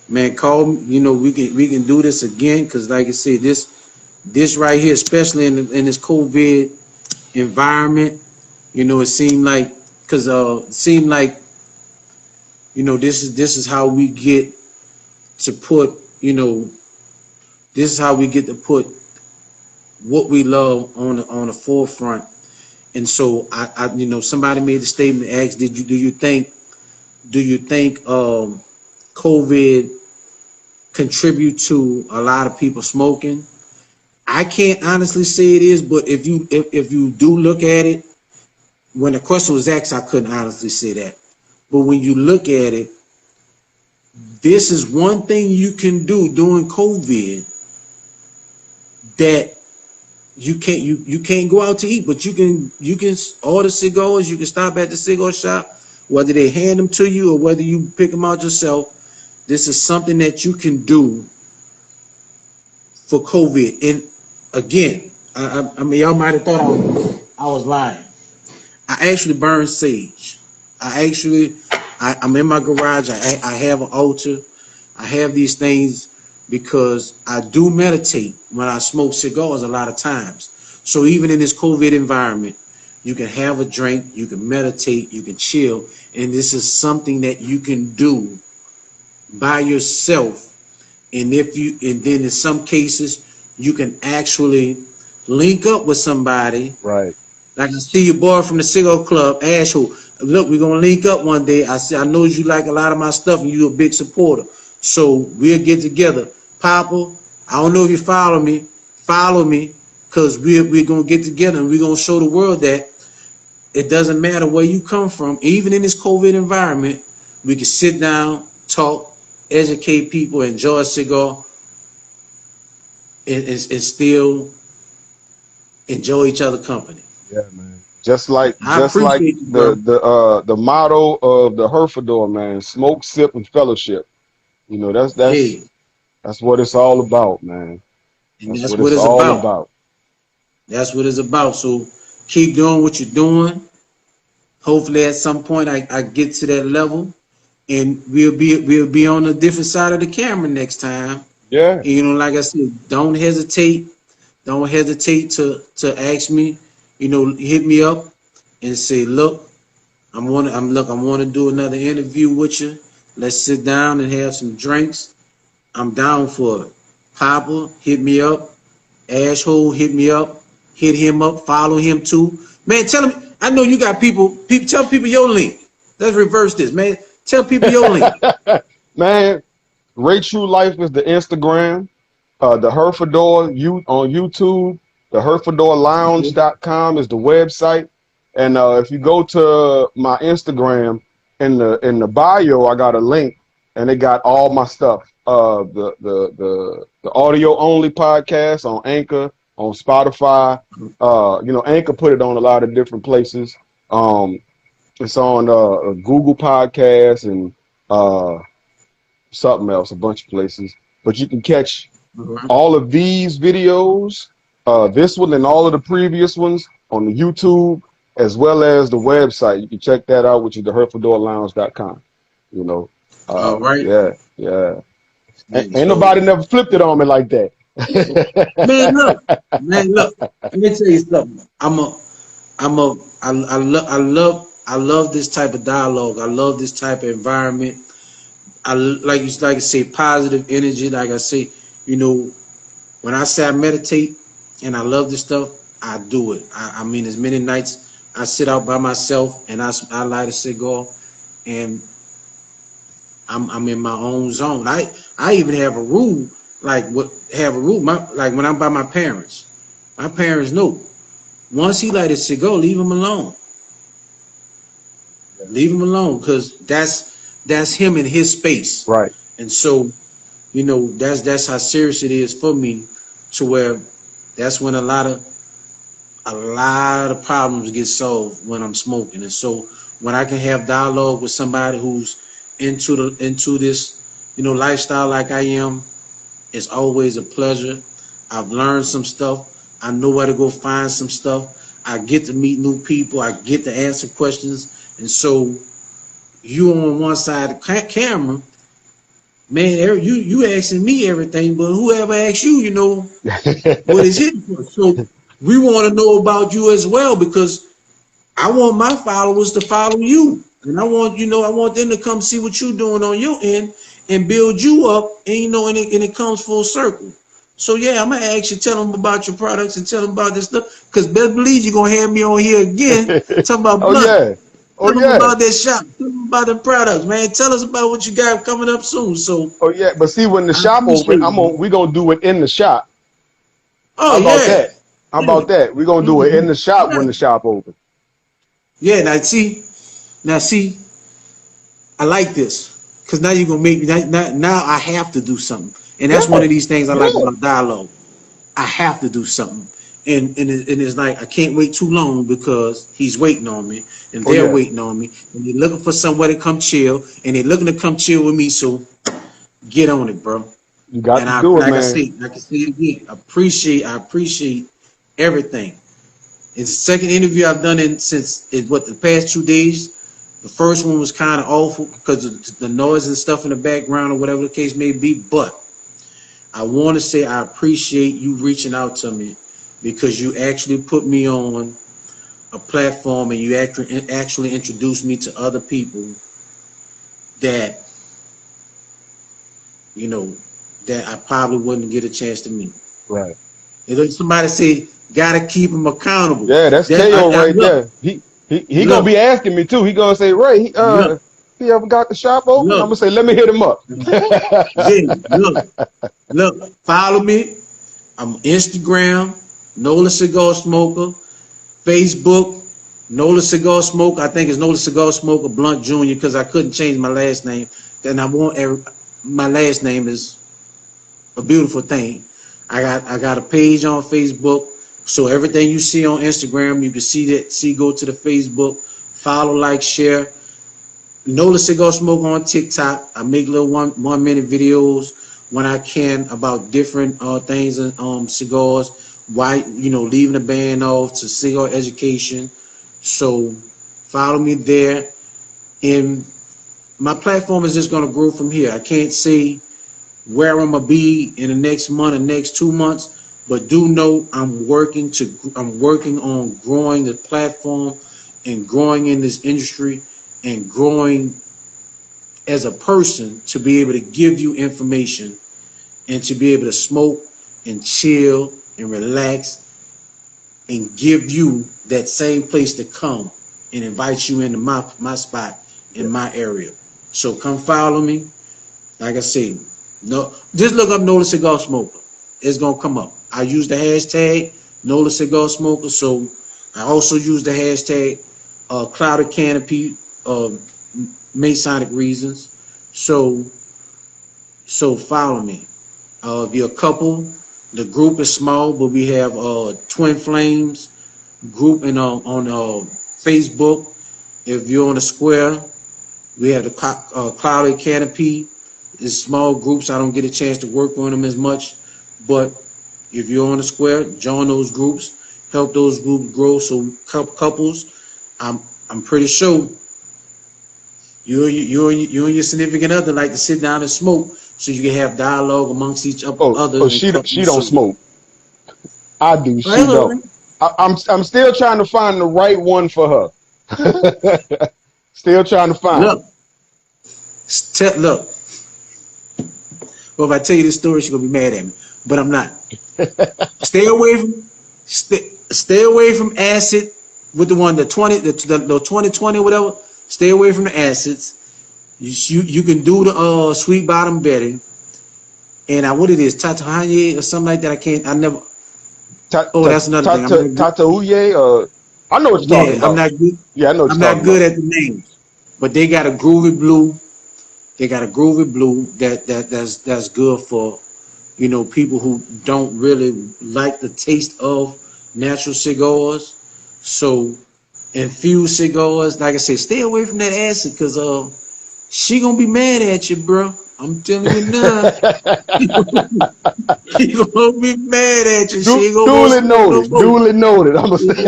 [SPEAKER 2] man, call me. You know, we can do this again, because like I said, this right here, especially in this COVID environment, you know, it seemed like, you know, this is how we get to put, you know, this is how we get to put what we love on the forefront. And so I you know, somebody made the statement, asked, do you think COVID contribute to a lot of people smoking? I can't honestly say it is, but if you do look at it, when the question was asked, I couldn't honestly say that. But when you look at it, this is one thing you can do during COVID that you can't go out to eat, but you can order cigars. You can stop at the cigar shop, whether they hand them to you or whether you pick them out yourself. This is something that you can do for COVID. And again, I mean, y'all might have thought I was lying. I actually burn sage. I'm in my garage. I have an altar. I have these things because I do meditate when I smoke cigars a lot of times. So even in this COVID environment, you can have a drink, you can meditate, you can chill, and this is something that you can do by yourself. And then in some cases, you can actually link up with somebody.
[SPEAKER 1] Right.
[SPEAKER 2] Like I see your boy from the Cigar Club, Ash, who, look, we're gonna link up one day. I know you like a lot of my stuff and you're a big supporter. So we'll get together. Papa, I don't know if you follow me, because we're gonna get together and we're gonna show the world that it doesn't matter where you come from, even in this COVID environment, we can sit down, talk, educate people, enjoy a cigar, and still enjoy each other's company.
[SPEAKER 1] Yeah, man. Just like the motto of the Herfador, man, smoke, sip, and fellowship. You know, that's what it's all about, man.
[SPEAKER 2] And that's what it's all about. That's what it's about. So keep doing what you're doing. Hopefully at some point I get to that level and we'll be on a different side of the camera next time.
[SPEAKER 1] Yeah.
[SPEAKER 2] And, you know, like I said, don't hesitate to ask me, you know, hit me up and say, look, I want to do another interview with you. Let's sit down and have some drinks. I'm down for it. Papa, hit me up. Asshole, hit me up. Hit him up. Follow him too. Man, tell him. I know you got people. Tell people your link. Let's reverse this, man. Tell people your link.
[SPEAKER 1] Man, Ray True Life is the Instagram. The Herfador on YouTube. The HerfadorLounge.com is the website. And if you go to my Instagram, in the bio, I got a link, and it got all my stuff. The audio only podcast on Anchor, on Spotify. Anchor put it on a lot of different places. It's on Google Podcasts and something else, a bunch of places. But you can catch all of these videos, this one and all of the previous ones on the YouTube, as well as the website. You can check that out, which is the HerfadorLounge.com.
[SPEAKER 2] All right.
[SPEAKER 1] Yeah. Ain't nobody never flipped it on me like that.
[SPEAKER 2] Man, look. Let me tell you something. I love this type of dialogue. I love this type of environment. I like I say, positive energy. Like I say, when I say I meditate and I love this stuff, I do it. I mean, as many nights I sit out by myself and I light a cigar, and I'm in my own zone. I even have a rule, like when I'm by my parents know, once he light a cigar, leave him alone. Leave him alone, because that's him in his space.
[SPEAKER 1] Right.
[SPEAKER 2] And so, that's how serious it is for me, to where that's when a lot of problems get solved when I'm smoking. And so when I can have dialogue with somebody who's into this, lifestyle like I am, it's always a pleasure. I've learned some stuff. I know where to go find some stuff. I get to meet new people. I get to answer questions. And so you on one side of the camera, man, you asking me everything, but whoever asks you, what is it for? So we want to know about you as well, because I want my followers to follow you. And I want them to come see what you're doing on your end and build you up, and and it comes full circle. So yeah, I'm gonna ask you, tell them about your products and tell them about this stuff, because best believe you're gonna have me on here again talking about blood. Tell them about that shop. Tell them about the products, man. Tell us about what you got coming up soon. So
[SPEAKER 1] But see, when the shop open, we're gonna do it in the shop.
[SPEAKER 2] Oh,
[SPEAKER 1] How about that? We're gonna do it in the shop when the shop open.
[SPEAKER 2] Yeah, now see, I like this, because now you're gonna make me now I have to do something. And that's one of these things I like about dialogue. I have to do something. And it's like I can't wait too long, because he's waiting on me and they're waiting on me, and they're looking for somewhere to come chill, and they're looking to come chill with me. So get on it, bro.
[SPEAKER 1] You got to do it, man.
[SPEAKER 2] I can say it again. I appreciate everything. It's the second interview I've done since the past 2 days. The first one was kind of awful because of the noise and stuff in the background, or whatever the case may be. But I want to say I appreciate you reaching out to me, because you actually put me on a platform, and you actually introduced me to other people that that I probably wouldn't get a chance to meet.
[SPEAKER 1] Right.
[SPEAKER 2] If somebody say, gotta keep him accountable.
[SPEAKER 1] Yeah, that's KO right there. He gonna be asking me too. He gonna say, Ray, he ever got the shop open? I'm gonna say, let me hit him up.
[SPEAKER 2] Look, follow me. I'm Instagram, NolaCigarSmoker, Facebook, NolaCigarSmoker. I think it's NolaCigarSmoker Blunt Jr., because I couldn't change my last name. Then my last name is a beautiful thing. I got a page on Facebook, so everything you see on Instagram, you can go to the Facebook, follow, like, share. NolaCigarSmoker on TikTok. I make little 1 minute videos when I can about different things and cigars. Why leaving the band off to cigar education. So follow me there, and my platform is just gonna grow from here. I can't say where I'm gonna be in the next month or next 2 months, but do know I'm working on growing the platform and growing in this industry and growing as a person, to be able to give you information and to be able to smoke and chill and relax and give you that same place to come and invite you into my spot in my area. So come follow me. Like I said, No, just look up Nola Cigar Smoker. It's gonna come up. I use the hashtag Nola Cigar Smoker, so I also use the hashtag Clouded Canopy, uh, Masonic reasons. So follow me. If you're a couple, the group is small, but we have Twin Flames group and on Facebook. If you're on a square, we have the Clouded Canopy. It's small groups. I don't get a chance to work on them as much, but if you're on a square, join those groups, help those groups grow. So couples, I'm pretty sure you and your significant other like to sit down and smoke, so you can have dialogue amongst each other.
[SPEAKER 1] Oh, she don't smoke. I do. She don't. I'm still trying to find the right one for her. Still trying to find.
[SPEAKER 2] Look. Well, if I tell you this story, she's gonna be mad at me, but I'm not. Stay away from acid with the one the 2020 or whatever. Stay away from the acids. You can do the sweet bottom bedding, and what it is, Tatahanye or something like that. I never. That's another thing.
[SPEAKER 1] Tatauye, I know what you're talking about.
[SPEAKER 2] I'm not good.
[SPEAKER 1] Yeah, I know what
[SPEAKER 2] I'm not good at the names, but they got a groovy blue. That's good for, people who don't really like the taste of natural cigars. So infused cigars, like I said, stay away from that acid, because she gonna be mad at you, bro. I'm telling you now. She gonna be mad at you.
[SPEAKER 1] Duly noted. I'm gonna
[SPEAKER 2] stay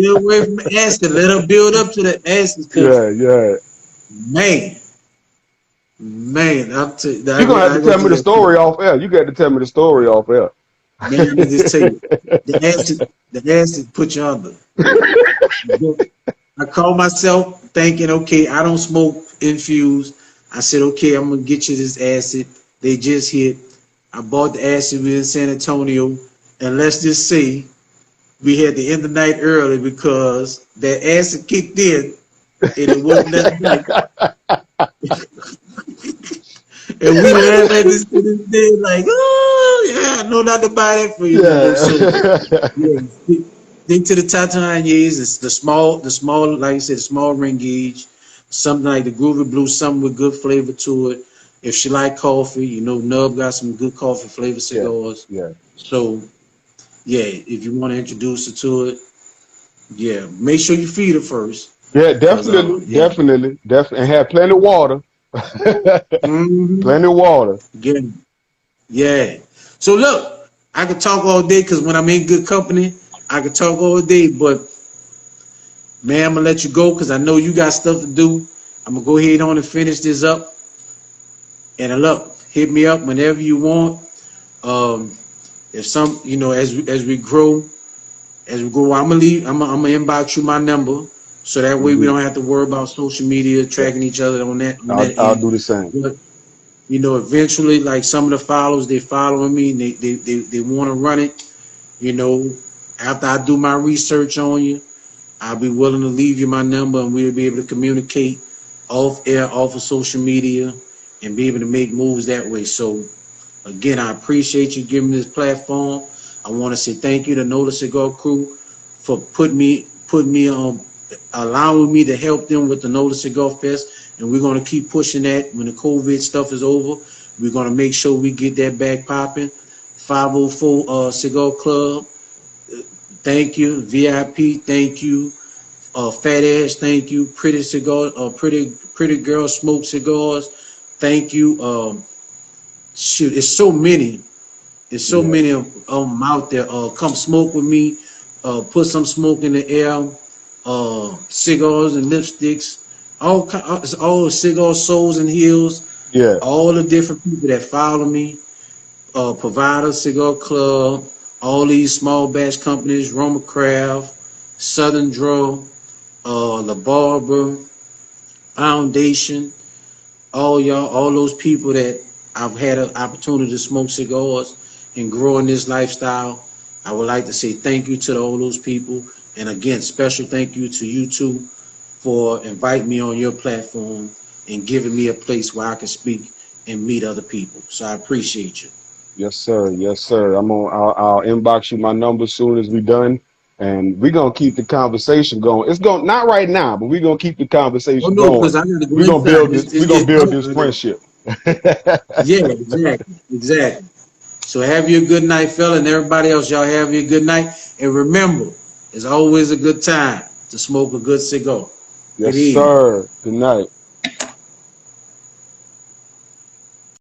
[SPEAKER 2] away from the acid. Let her build up to the acid.
[SPEAKER 1] Yeah.
[SPEAKER 2] Man, I'm
[SPEAKER 1] you're gonna have to tell me the story off air. You got to tell me the story off air.
[SPEAKER 2] Man, let me just tell you, the acid put you under. I call myself thinking, okay, I don't smoke infused. I said, okay, I'm gonna get you this acid. They just hit. I bought the acid in San Antonio, and let's just say we had to end the night early because that acid kicked in, and it wasn't that night. And we laugh at this to this day, like, oh yeah, I know not to buy that for you.
[SPEAKER 1] Yeah.
[SPEAKER 2] Stick to the Tatanyes. It's the small, like I said, the small ring gauge, something like the Groovy Blue, something with good flavor to it. If she like coffee, Nub got some good coffee flavor cigars.
[SPEAKER 1] Yeah.
[SPEAKER 2] So, yeah, if you want to introduce her to it, yeah, make sure you feed her first.
[SPEAKER 1] Yeah, definitely, and have plenty of water. Plenty of water.
[SPEAKER 2] Yeah. So look, I could talk all day, because when I'm in good company, I could talk all day. But man, I'm gonna let you go because I know you got stuff to do. I'm gonna go ahead on and finish this up. And look, hit me up whenever you want. If some, as we grow, I'm gonna inbox you my number. So that way we don't have to worry about social media tracking each other on that.
[SPEAKER 1] I'll do the same.
[SPEAKER 2] But, eventually, like some of the followers, they following me and they want to run it. After I do my research on you, I'll be willing to leave you my number, and we'll be able to communicate off air, off of social media, and be able to make moves that way. So again, I appreciate you giving me this platform. I want to say thank you to Nola Cigar Crew for putting me on, allowing me to help them with the Nola Cigar Fest, and we're going to keep pushing that. When the COVID stuff is over, we're going to make sure we get that back popping. 504 Cigar Club, thank you. VIP, thank you. Fat Ass, thank you. Pretty Cigar, Pretty Girl Smoke Cigars, thank you. Shoot, it's so many. There's so many of them out there. Come smoke with me. Put some smoke in the air. Cigars and lipsticks, all cigar soles and heels.
[SPEAKER 1] Yeah.
[SPEAKER 2] All the different people that follow me, Provider Cigar Club, all these small batch companies, Roma Craft, Southern Draw, La Barber, Foundation, all those people that I've had an opportunity to smoke cigars and grow in this lifestyle. I would like to say thank you to all those people. And again, special thank you to you two for inviting me on your platform and giving me a place where I can speak and meet other people. So I appreciate you.
[SPEAKER 1] Yes, sir. Yes, sir. I'll inbox you my number as soon as we're done, and we're gonna keep the conversation going. It's going not right now, but we're gonna keep the
[SPEAKER 2] Oh
[SPEAKER 1] conversation
[SPEAKER 2] no,
[SPEAKER 1] going.
[SPEAKER 2] because I got to go
[SPEAKER 1] We're gonna
[SPEAKER 2] inside.
[SPEAKER 1] build this.
[SPEAKER 2] It's
[SPEAKER 1] We're gonna
[SPEAKER 2] getting
[SPEAKER 1] build
[SPEAKER 2] dark
[SPEAKER 1] this
[SPEAKER 2] out here.
[SPEAKER 1] friendship.
[SPEAKER 2] Yeah, exactly, exactly. So have you a good night, fella, and everybody else. Y'all have you a good night, and remember, it's always a good time to smoke a good cigar. Good
[SPEAKER 1] Yes,
[SPEAKER 2] evening.
[SPEAKER 1] sir. Good night.